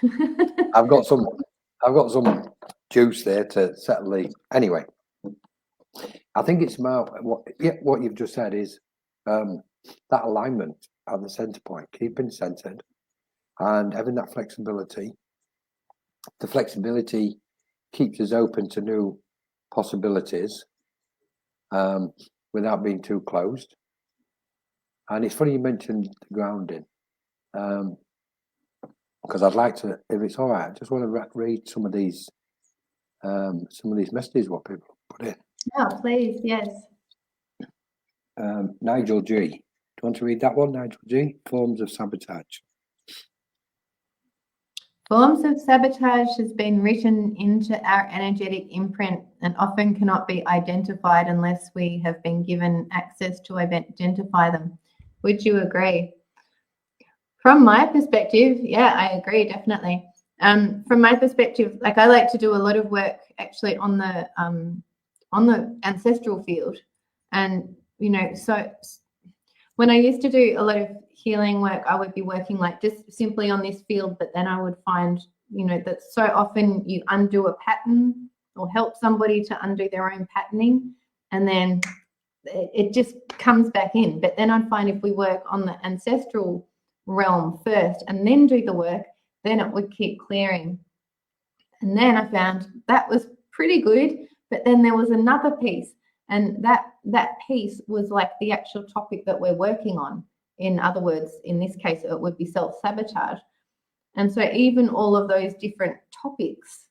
A: I've got some juice there to settle the. Anyway, I think it's about what you've just said is that alignment at the center point, keeping centered, and having that flexibility. The flexibility keeps us open to new possibilities, without being too closed. And it's funny you mentioned the grounding. Because I'd like to, if it's all right, I just want to read some of these messages what people put in.
B: Oh, please, yes.
A: Nigel G. Do you want to read that one, Nigel G? Forms of sabotage.
B: Forms of sabotage has been written into our energetic imprint and often cannot be identified unless we have been given access to identify them. Would you agree? From my perspective, yeah, I agree, definitely. From my perspective, like I like to do a lot of work actually on the ancestral field. And, you know, so when I used to do a lot of healing work, I would be working like just simply on this field, but then I would find, you know, that so often you undo a pattern or help somebody to undo their own patterning, and then it just comes back in. But then I'd find if we work on the ancestral realm first and then do the work, then it would keep clearing. And then I found that was pretty good, but then there was another piece, and that piece was like the actual topic that we're working on. In other words, in this case, it would be self-sabotage. And so even all of those different topics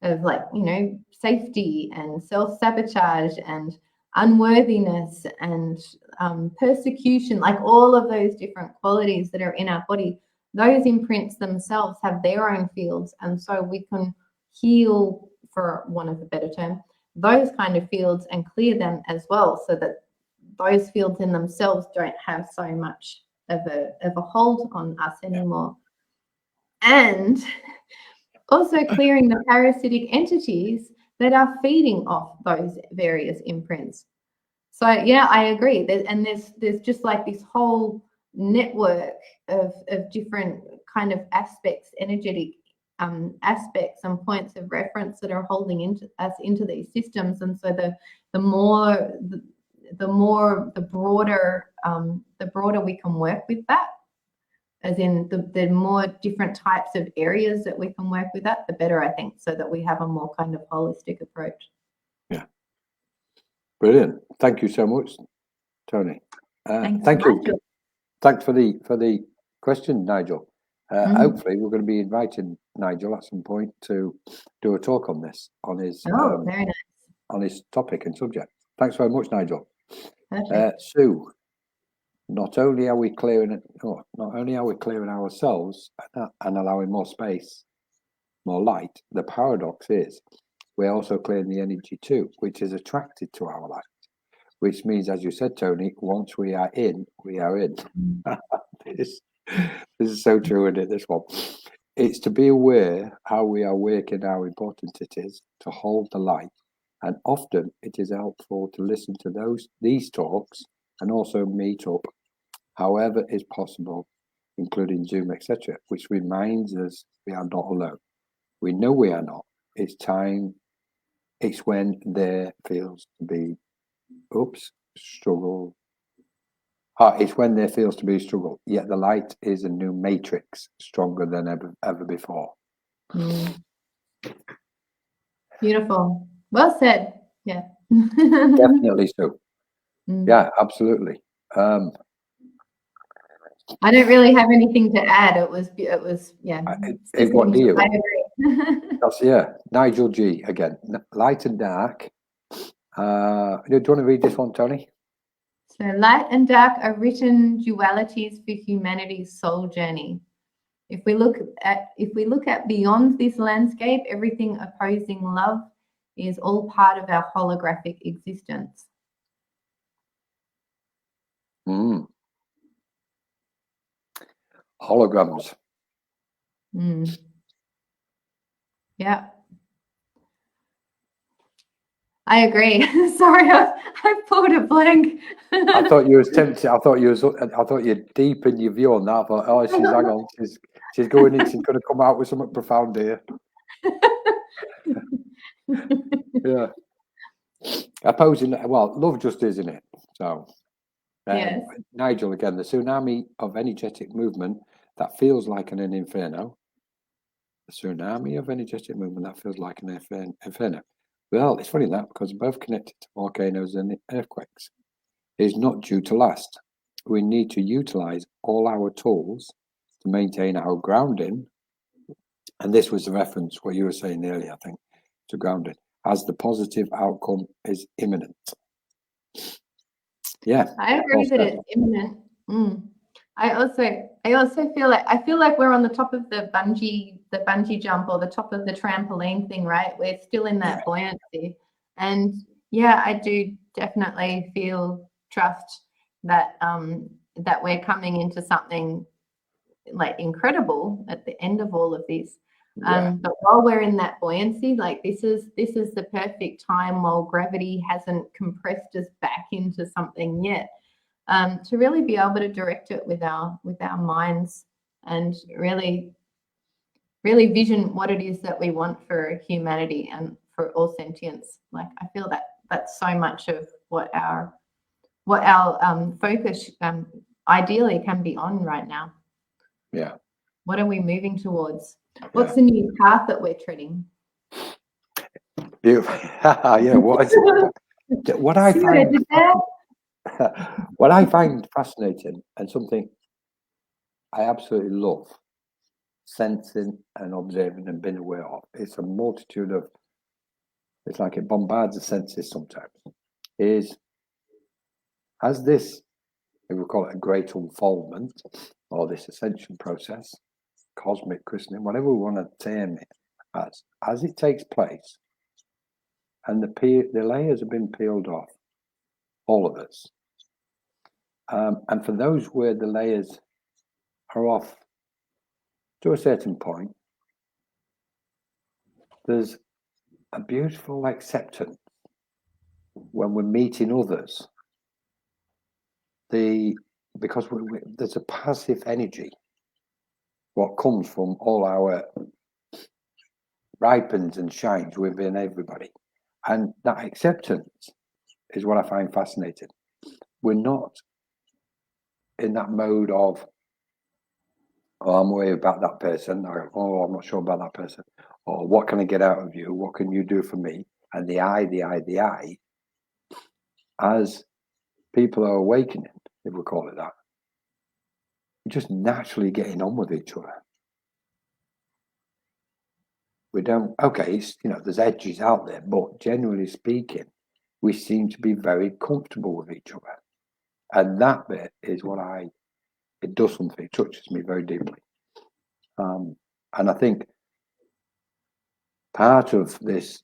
B: of, like, you know, safety and self-sabotage and unworthiness and persecution, like all of those different qualities that are in our body, those imprints themselves have their own fields. And so we can heal, for want of a better term, those kind of fields and clear them as well, so that those fields in themselves don't have so much of a hold on us anymore. And also clearing the parasitic entities that are feeding off those various imprints. So yeah, I agree. There's just like this whole network of different kind of aspects, energetic aspects and points of reference that are holding into these systems. And so the broader we can work with that, as in the more different types of areas that we can work with that, the better, I think, so that we have a more kind of holistic approach.
A: Yeah. Brilliant. Thank you so much, Tony.
B: Thanks,
A: Thank you.
B: Nigel.
A: Thanks for the question, Nigel.
B: Mm.
A: Hopefully, we're going to be inviting Nigel at some point to do a talk on this, on his
B: Very nice.
A: on his topic and subject. Thanks very much, Nigel.
B: Perfect.
A: Sue, not only are we clearing ourselves and allowing more space, more light, the paradox is we're also clearing the energy too, which is attracted to our light. Which means, as you said, Tony, once we are in, we are in. this is so true, isn't it? This one. It's to be aware how we are working, how important it is to hold the light. And often it is helpful to listen to these talks and also meet up however is possible, including Zoom, etc., which reminds us we are not alone. We know we are not. It's time. It's when there feels to be struggle. It's when there feels to be a struggle, yet the light is a new matrix, stronger than ever before.
B: Beautiful. Well said. Yeah.
A: Definitely so. Yeah, absolutely.
B: I don't really have anything to add. It was yeah.
A: What do you?
B: I agree.
A: That's Nigel G again. Light and dark. Do you want to read this one, Tony?
B: So light and dark are written dualities for humanity's soul journey. If we look at beyond this landscape, everything opposing love is all part of our holographic existence.
A: Holograms.
B: Yeah. I agree. Sorry, I pulled a blank.
A: I thought you was tempted. I thought you're deep in your view on that. I thought, oh, hang on, she's going in. She's going to come out with something profound here. Yeah. Opposing, well, love just is, isn't it? So,
B: yes.
A: Nigel again. The tsunami of energetic movement that feels like an inferno. The tsunami of energetic movement that feels like an inferno. Well, it's funny that because both connected to volcanoes and earthquakes. It is not due to last. We need to utilize all our tools to maintain our grounding. And this was the reference what you were saying earlier, I think, to grounding, as the positive outcome is imminent. Yeah,
B: I agree that it's imminent. I also feel like we're on the top of the bungee jump or the top of the trampoline thing, right? We're still in that buoyancy, and yeah, I do definitely trust that that we're coming into something like incredible at the end of all of this. But while we're in that buoyancy, like this is the perfect time while gravity hasn't compressed us back into something yet. To really be able to direct it with our minds and really vision what it is that we want for humanity and for all sentience. Like I feel that that's so much of what our focus ideally can be on right now.
A: Yeah.
B: What are we moving towards? What's the new path that we're treading?
A: Beautiful. Yeah. What I find. What I find fascinating and something I absolutely love sensing and observing and being aware of, it's a multitude of, it's like it bombards the senses sometimes, is as this, if we call it a great unfoldment or this ascension process, cosmic christening, whatever we want to term it as it takes place and the layers have been peeled off, all of us. And for those where the layers are off to a certain point, there's a beautiful acceptance when we're meeting others. Because there's a passive energy, what comes from all our ripens and shines within everybody. And that acceptance is what I find fascinating. We're not in that mode of, oh, I'm worried about that person, or oh, I'm not sure about that person, or what can I get out of you? What can you do for me? And the I, as people are awakening, if we call it that, we're just naturally getting on with each other. We don't, okay, it's, there's edges out there, but generally speaking, we seem to be very comfortable with each other. And that bit is what it does something, it touches me very deeply. And I think part of this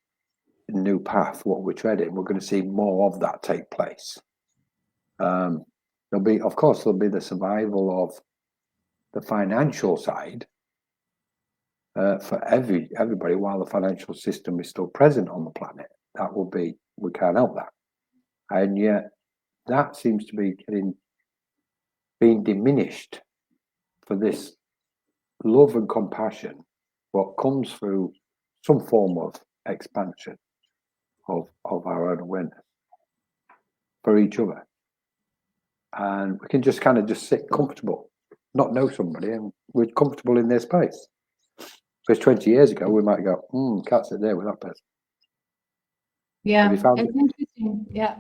A: new path, what we're treading, we're going to see more of that take place. There'll be the survival of the financial side for everybody while the financial system is still present on the planet. That will be, we can't help that. And yet that seems to be being diminished for this love and compassion, what comes through some form of expansion of our own awareness for each other. And we can just kind of just sit comfortable, not know somebody, and we're comfortable in their space. Because 20 years ago, we might go, can't sit there with that person.
B: Yeah, it's interesting. Yeah.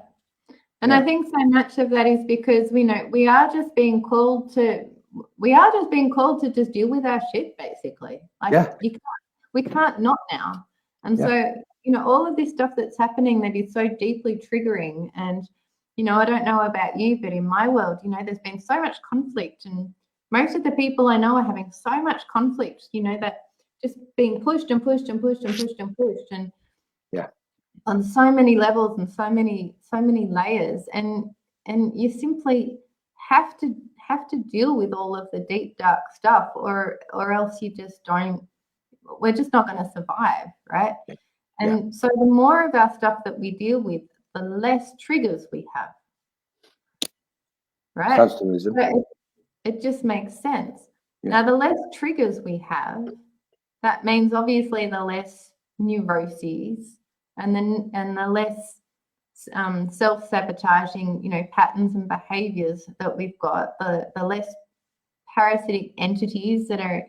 B: And I think so much of that is because we are just being called to just deal with our shit, basically. We can't not now. And so, all of this stuff that's happening that is so deeply triggering, and I don't know about you, but in my world, there's been so much conflict, and most of the people I know are having so much conflict, that just being pushed and pushed and pushed and pushed and pushed, and on so many levels and so many layers, and you simply have to deal with all of the deep dark stuff, or else we're just not going to survive, right? And so the more of our stuff that we deal with, the less triggers we have, right? So it just makes sense. Now, the less triggers we have, that means obviously the less neuroses, and the less self-sabotaging, patterns and behaviors that we've got, the less parasitic entities that are,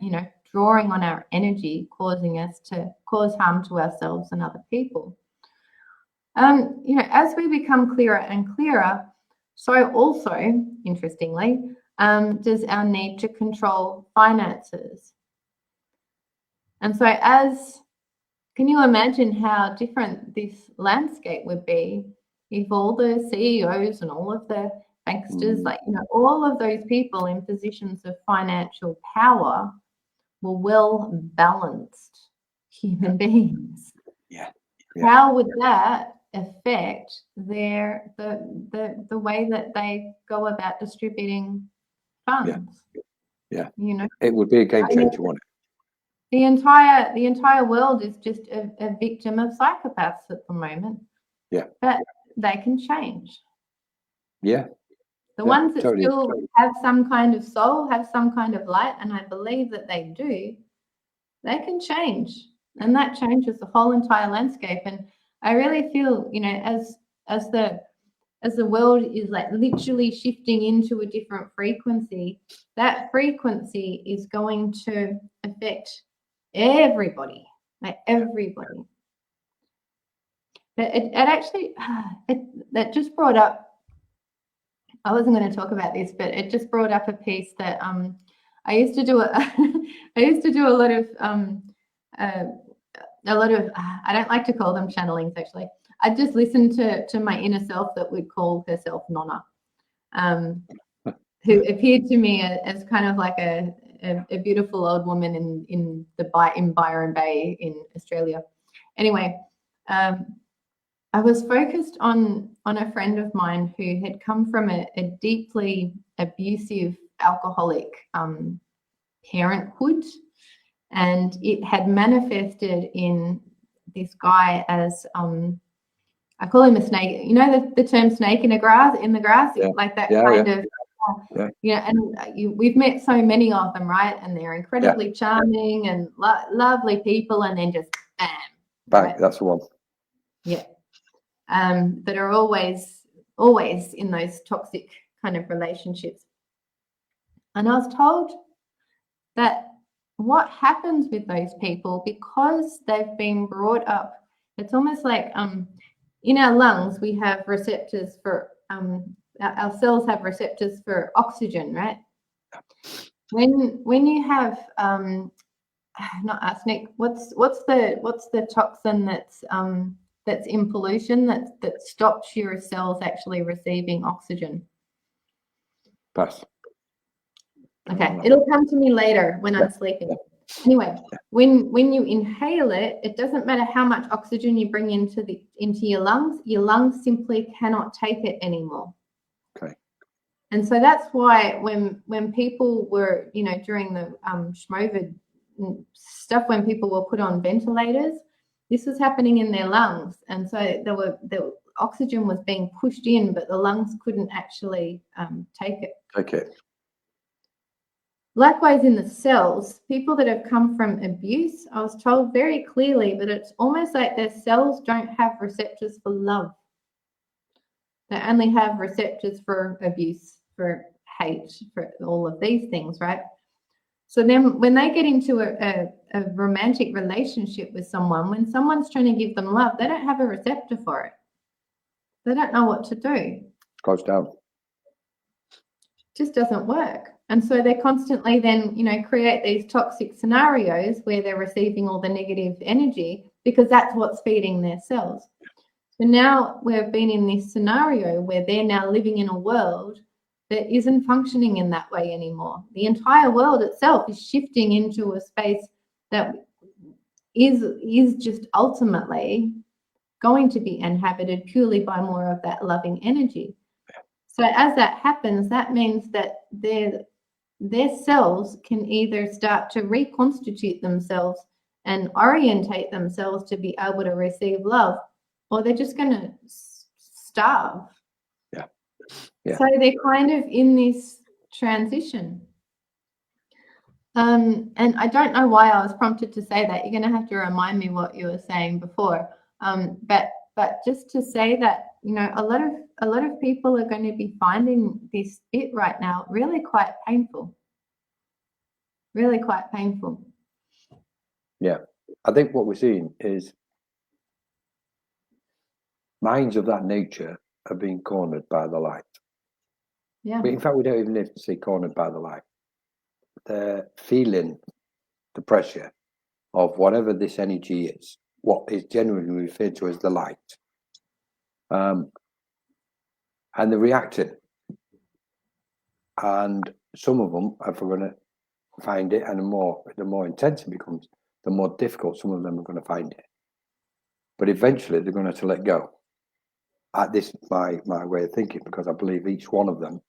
B: drawing on our energy, causing us to cause harm to ourselves and other people. As we become clearer and clearer, so also, interestingly, does our need to control finances. And so can you imagine how different this landscape would be if all the CEOs and all of the banksters, all of those people in positions of financial power were well-balanced human beings? How would that affect the way that they go about distributing funds?
A: It would be a game changer, wouldn't it?
B: The entire world is just a victim of psychopaths at the moment. But they can change. The ones that still have some kind of soul, have some kind of light, and I believe that they do, they can change. And that changes the whole entire landscape. And I really feel, as the world is literally shifting into a different frequency, that frequency is going to affect everybody, everybody. That just brought up, I wasn't going to talk about this, but it just brought up a piece that I used to do a lot of I don't like to call them channelings, actually. I just listened to my inner self that would call herself Nonna, who appeared to me as kind of like a beautiful old woman in Byron Bay in Australia. Anyway, I was focused on a friend of mine who had come from a deeply abusive alcoholic parenthood, and it had manifested in this guy as I call him a snake. You know the term snake in the grass, like that kind of. And we've met so many of them, right? And they're incredibly charming and lovely people, and then just bam.
A: Right? That's the one.
B: That are always in those toxic kind of relationships. And I was told that what happens with those people, because they've been brought up, it's almost like in our lungs we have receptors for our cells have receptors for oxygen, right? When you have not arsenic, what's the toxin that's in pollution that stops your cells actually receiving oxygen?
A: Pass.
B: Okay, it'll come to me later when I'm sleeping. Anyway, when you inhale it, it doesn't matter how much oxygen you bring into your lungs simply cannot take it anymore.
A: Okay.
B: And so that's why when people were, during the Schmovid stuff, when people were put on ventilators, this was happening in their lungs, and so the oxygen was being pushed in, but the lungs couldn't actually take it.
A: Okay.
B: Likewise, in the cells, people that have come from abuse, I was told very clearly that it's almost like their cells don't have receptors for love. They only have receptors for abuse, for hate, for all of these things, right? So then when they get into a romantic relationship with someone, when someone's trying to give them love, they don't have a receptor for it. They don't know what to do.
A: Close down.
B: Just doesn't work. And so they constantly then, create these toxic scenarios where they're receiving all the negative energy because that's what's feeding their cells. So now we've been in this scenario where they're now living in a world that isn't functioning in that way anymore. The entire world itself is shifting into a space that is just ultimately going to be inhabited purely by more of that loving energy. So as that happens, that means that their cells can either start to reconstitute themselves and orientate themselves to be able to receive love, or they're just going to starve.
A: Yeah.
B: So they're kind of in this transition. And I don't know why I was prompted to say that. You're going to have to remind me what you were saying before. But just to say that, a lot of people are going to be finding this bit right now really quite painful. Really quite painful.
A: Yeah. I think what we're seeing is minds of that nature are being cornered by the light.
B: Yeah.
A: In fact, we don't even need to see cornered by the light. They're feeling the pressure of whatever this energy is, what is generally referred to as the light. And they're reacting. And some of them, if we're going to find it, and the more intense it becomes, the more difficult some of them are going to find it. But eventually they're going to have to let go. This is my way of thinking, because I believe each one of them,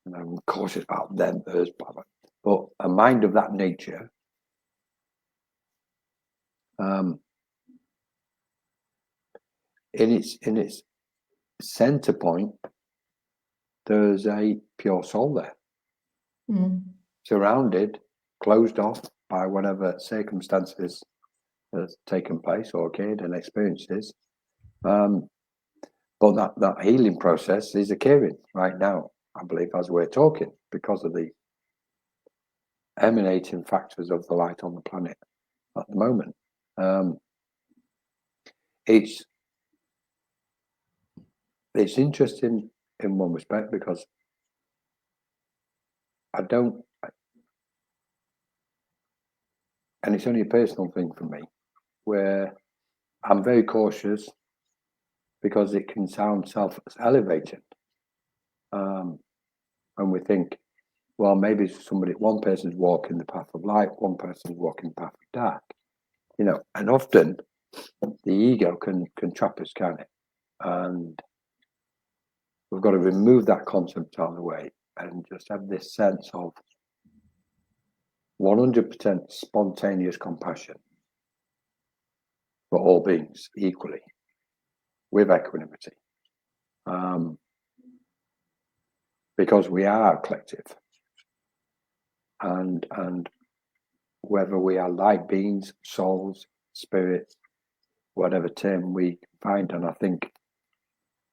A: and I'm cautious about them, hers, but a mind of that nature, in its center point, there's a pure soul there, surrounded, closed off by whatever circumstances has taken place or occurred and experiences. But that healing process is occurring right now, I believe, as we're talking, because of the emanating factors of the light on the planet at the moment. It's interesting in one respect, because and it's only a personal thing for me, where I'm very cautious, because it can sound self-elevating. When we think, well, maybe one person's walking the path of light, one person's walking the path of dark, and often the ego can trap us, can't it? And we've got to remove that concept out of the way and just have this sense of 100% spontaneous compassion for all beings equally, with equanimity. Because we are a collective, and whether we are light beings, souls, spirits, whatever term we find, and I think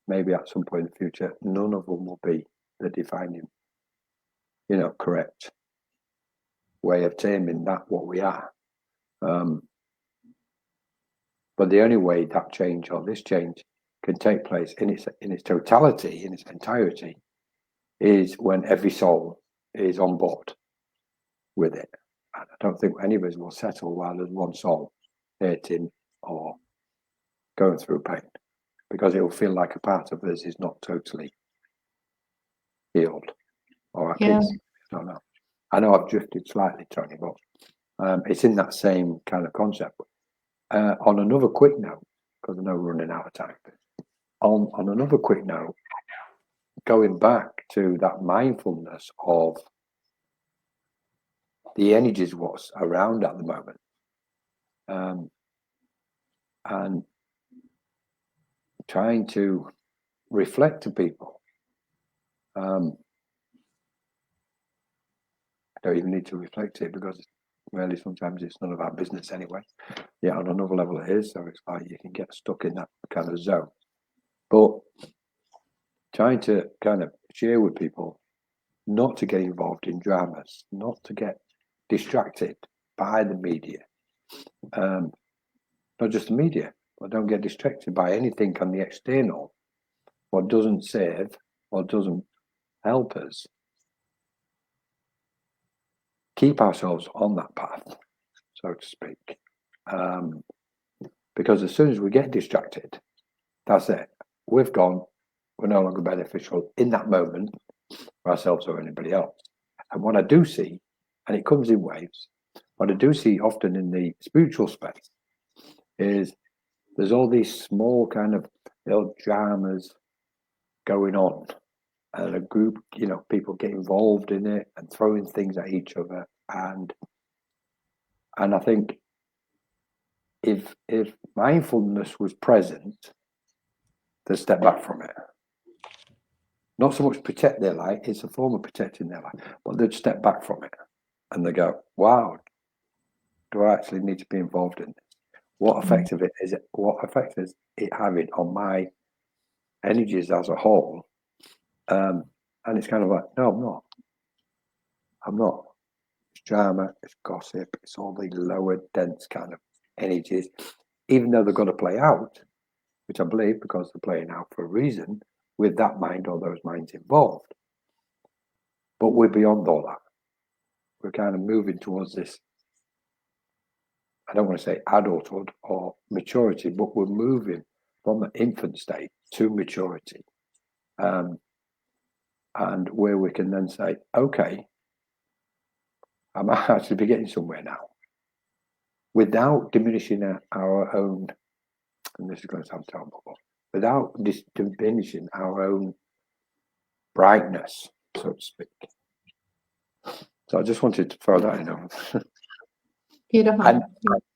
A: maybe at some point in the future, none of them will be the defining, correct way of terming that what we are. But the only way that change, or this change, can take place in its totality, in its entirety, is when every soul is on board with it. And I don't think any of us will settle while there's one soul hurting or going through pain, because it will feel like a part of us is not totally healed or at
B: Yeah.
A: peace. I don't know. I know I've drifted slightly, Tony, but it's in that same kind of concept. On another quick note, because I know we're running out of time. On another quick note, going back to that mindfulness of the energies what's around at the moment, and trying to reflect to people. I don't even need to reflect it, because really sometimes it's none of our business anyway. Yeah, on another level it is, so it's like you can get stuck in that kind of zone. But trying to kind of share with people not to get involved in dramas, not to get distracted by the media. Not just the media, but don't get distracted by anything on the external, what doesn't serve, what doesn't help us keep ourselves on that path, so to speak. Because as soon as we get distracted, that's it. We've gone, we're no longer beneficial in that moment for ourselves or anybody else. And what I do see, and it comes in waves, what I do see often in the spiritual space is there's all these small kind of little dramas going on, and a group, people get involved in it and throwing things at each other. And I think if mindfulness was present, they'd step back from it. Not so much protect their light, it's a form of protecting their light, but they'd step back from it and they go, wow, do I actually need to be involved in this? What effect of it is it? What effect is it having on my energies as a whole? And it's kind of like, no, I'm not. It's drama, it's gossip, it's all the lower dense kind of energies, even though they're going to play out, which I believe because they're playing out for a reason with that mind or those minds involved. But we're beyond all that. We're kind of moving towards this, I don't want to say adulthood or maturity, but we're moving from the infant state to maturity. And where we can then say, okay, I might actually be getting somewhere now, without diminishing our own, and this is going to sound terrible, without diminishing our own brightness, so to speak. So I just wanted to throw that in.
B: Beautiful.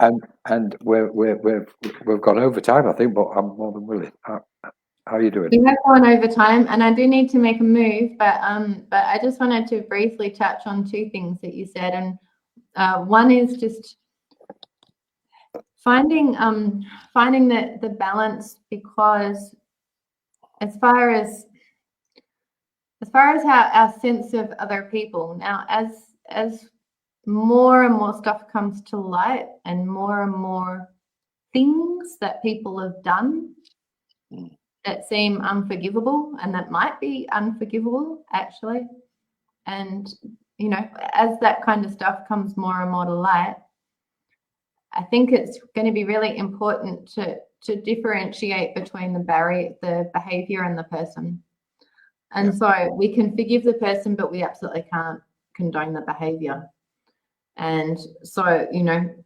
A: And we've gone over time, I think, but I'm more than willing. How are you doing?
B: We have gone over time, and I do need to make a move, but I just wanted to briefly touch on two things that you said, and one is just finding the balance, because as far as how our sense of other people now, as more and more stuff comes to light and more things that people have done that seem unforgivable and that might be unforgivable actually, and as that kind of stuff comes more and more to light, I think it's going to be really important to differentiate between the behavior and the person. And so we can forgive the person, but we absolutely can't condone the behavior. And so,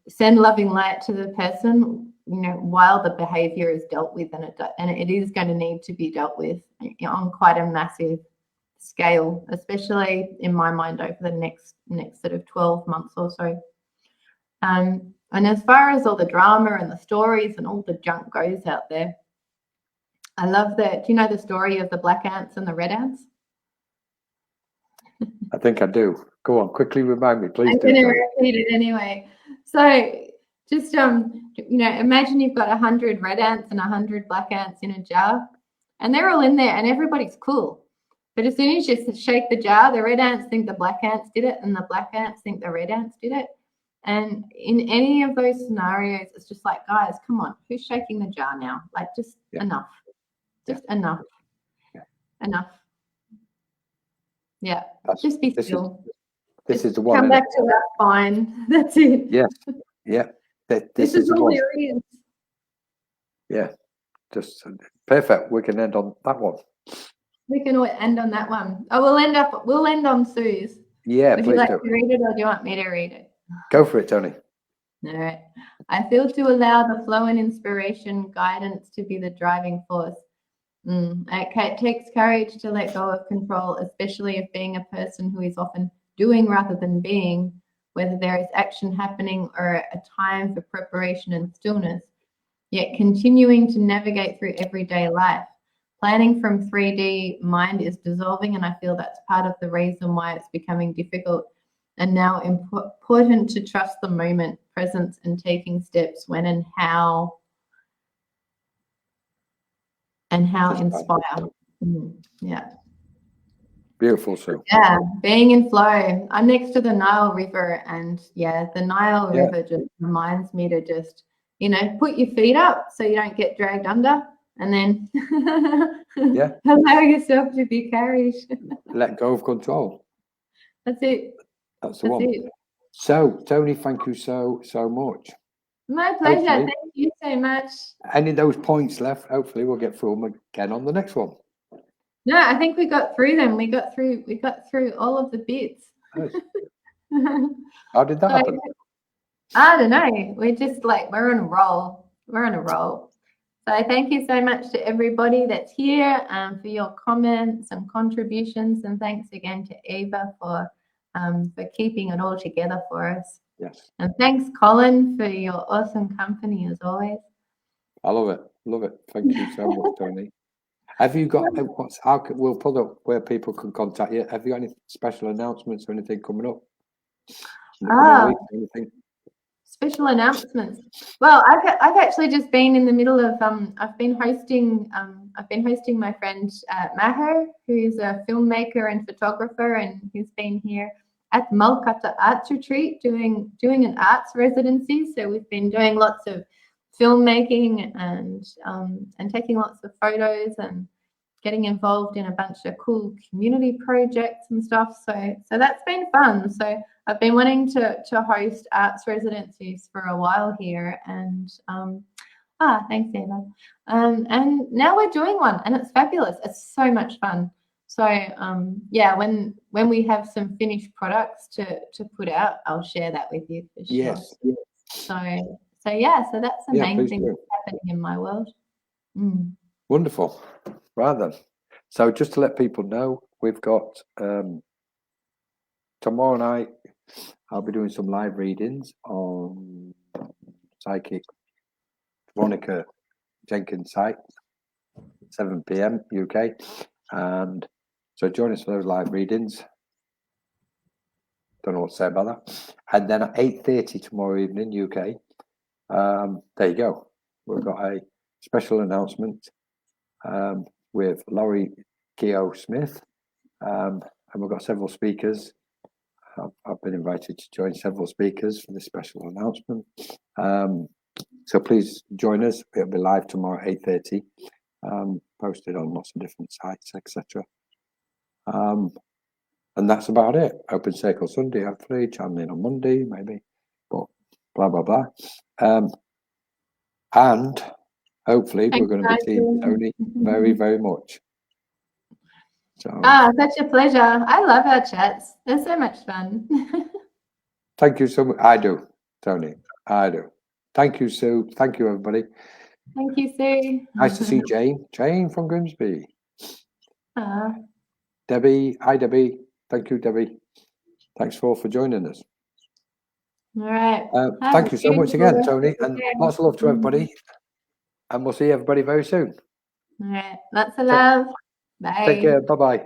B: send loving light to the person, while the behavior is dealt with, and it is going to need to be dealt with on quite a massive scale, especially in my mind over the next sort of 12 months or so. And as far as all the drama and the stories and all the junk goes out there, I love that. Do you know the story of the black ants and the red ants?
A: I think I do. Go on, quickly remind me, please.
B: I'm going to repeat it anyway. So just, imagine you've got 100 red ants and 100 black ants in a jar, and they're all in there and everybody's cool. But as soon as you shake the jar, the red ants think the black ants did it and the black ants think the red ants did it. And in any of those scenarios, it's just like, guys, come on, who's shaking the jar now? Like, just enough. Just enough.
A: Yeah.
B: Enough. Yeah.
A: That's-
B: Just be
A: this
B: still.
A: This
B: Just
A: is the one.
B: come
A: innit?
B: back to our spine. That's it.
A: Yes. Yeah. This
B: This
A: is
B: is
A: the
B: all
A: one.
B: there is.
A: Yeah. Just perfect. We can end on that one.
B: We can all end on that one. Oh, we'll end on Sue's.
A: Yeah,
B: Would you
A: please
B: like
A: do.
B: to read it or do you want me to read it?
A: Go for it, Tony.
B: All right. I feel to allow the flow and inspiration, guidance to be the driving force. It takes courage to let go of control, especially if being a person who is often doing rather than being, whether there is action happening or a time for preparation and stillness, yet continuing to navigate through everyday life. Planning from 3D mind is dissolving, and I feel that's part of the reason why it's becoming difficult and now important to trust the moment, presence, and taking steps when and how inspire. Yeah.
A: Beautiful, Sue.
B: Yeah, being in flow. I'm next to the Nile River, and yeah, the Nile
A: Yeah.
B: River just reminds me to just, put your feet up so you don't get dragged under, and then
A: Yeah.
B: allow yourself to be carried.
A: Let go of control.
B: That's it.
A: That's the
B: That's
A: one.
B: it.
A: So, Tony, thank you so much.
B: My pleasure.
A: Hopefully.
B: Thank you so much.
A: Any of those points left, hopefully we'll get through them again on the next one.
B: No, I think we got through them. We got through all of the bits.
A: Nice. How did that happen?
B: I don't know. We're just we're on a roll. We're on a roll. So thank you so much to everybody that's here for your comments and contributions, and thanks again to Eva for keeping it all together for us.
A: Yes.
B: And thanks, Colin, for your awesome company as always.
A: I love it. Love it. Thank you so much, Tony. Have you got we'll put up where people can contact you. Have you got any special announcements or anything coming up? In the coming weeks, anything?
B: Special announcements. Well, I've actually just been in the middle of I've been hosting my friend Maher, who is a filmmaker and photographer, and he's been here at Malkata Arts Retreat doing an arts residency. So we've been doing lots of filmmaking and taking lots of photos and getting involved in a bunch of cool community projects and stuff. So that's been fun. So I've been wanting to host arts residencies for a while here, and thanks, Eva. And now we're doing one, and it's fabulous. It's so much fun. So yeah, when we have some finished products to put out, I'll share that with you for sure.
A: Yes.
B: So yeah, so that's the main
A: please
B: thing
A: do.
B: that's happening in my world.
A: Wonderful. Right then. So just to let people know, we've got tomorrow night, I'll be doing some live readings on Psychic Veronica Jenkins' site, 7 p.m. UK. And so join us for those live readings. Don't know what to say about that. And then at 8:30 tomorrow evening, UK, there you go. We've got a special announcement with Laurie Keogh Smith. And we've got several speakers. I've been invited to join several speakers for this special announcement. So please join us. It'll be live tomorrow at 8:30. Posted on lots of different sites, etc. And that's about it. Open Circle Sunday, hopefully. Channeling on Monday, maybe. But blah, blah, blah. And hopefully we're going to be seeing Tony very, very much. So,
B: Such a pleasure. I love our chats. They're so much fun.
A: thank you so much. I do, Tony. I do. Thank you, Sue. Thank you, everybody.
B: Thank you, Sue.
A: Nice to see Jane. Jane from Grimsby.
B: Aw.
A: Debbie. Hi, Debbie. Thank you, Debbie. Thanks for joining us.
B: All right.
A: Thank you so much again, Tony. And lots of love to everybody. And we'll see everybody very soon.
B: All right. Lots of love. Bye.
A: Take care. Bye-bye.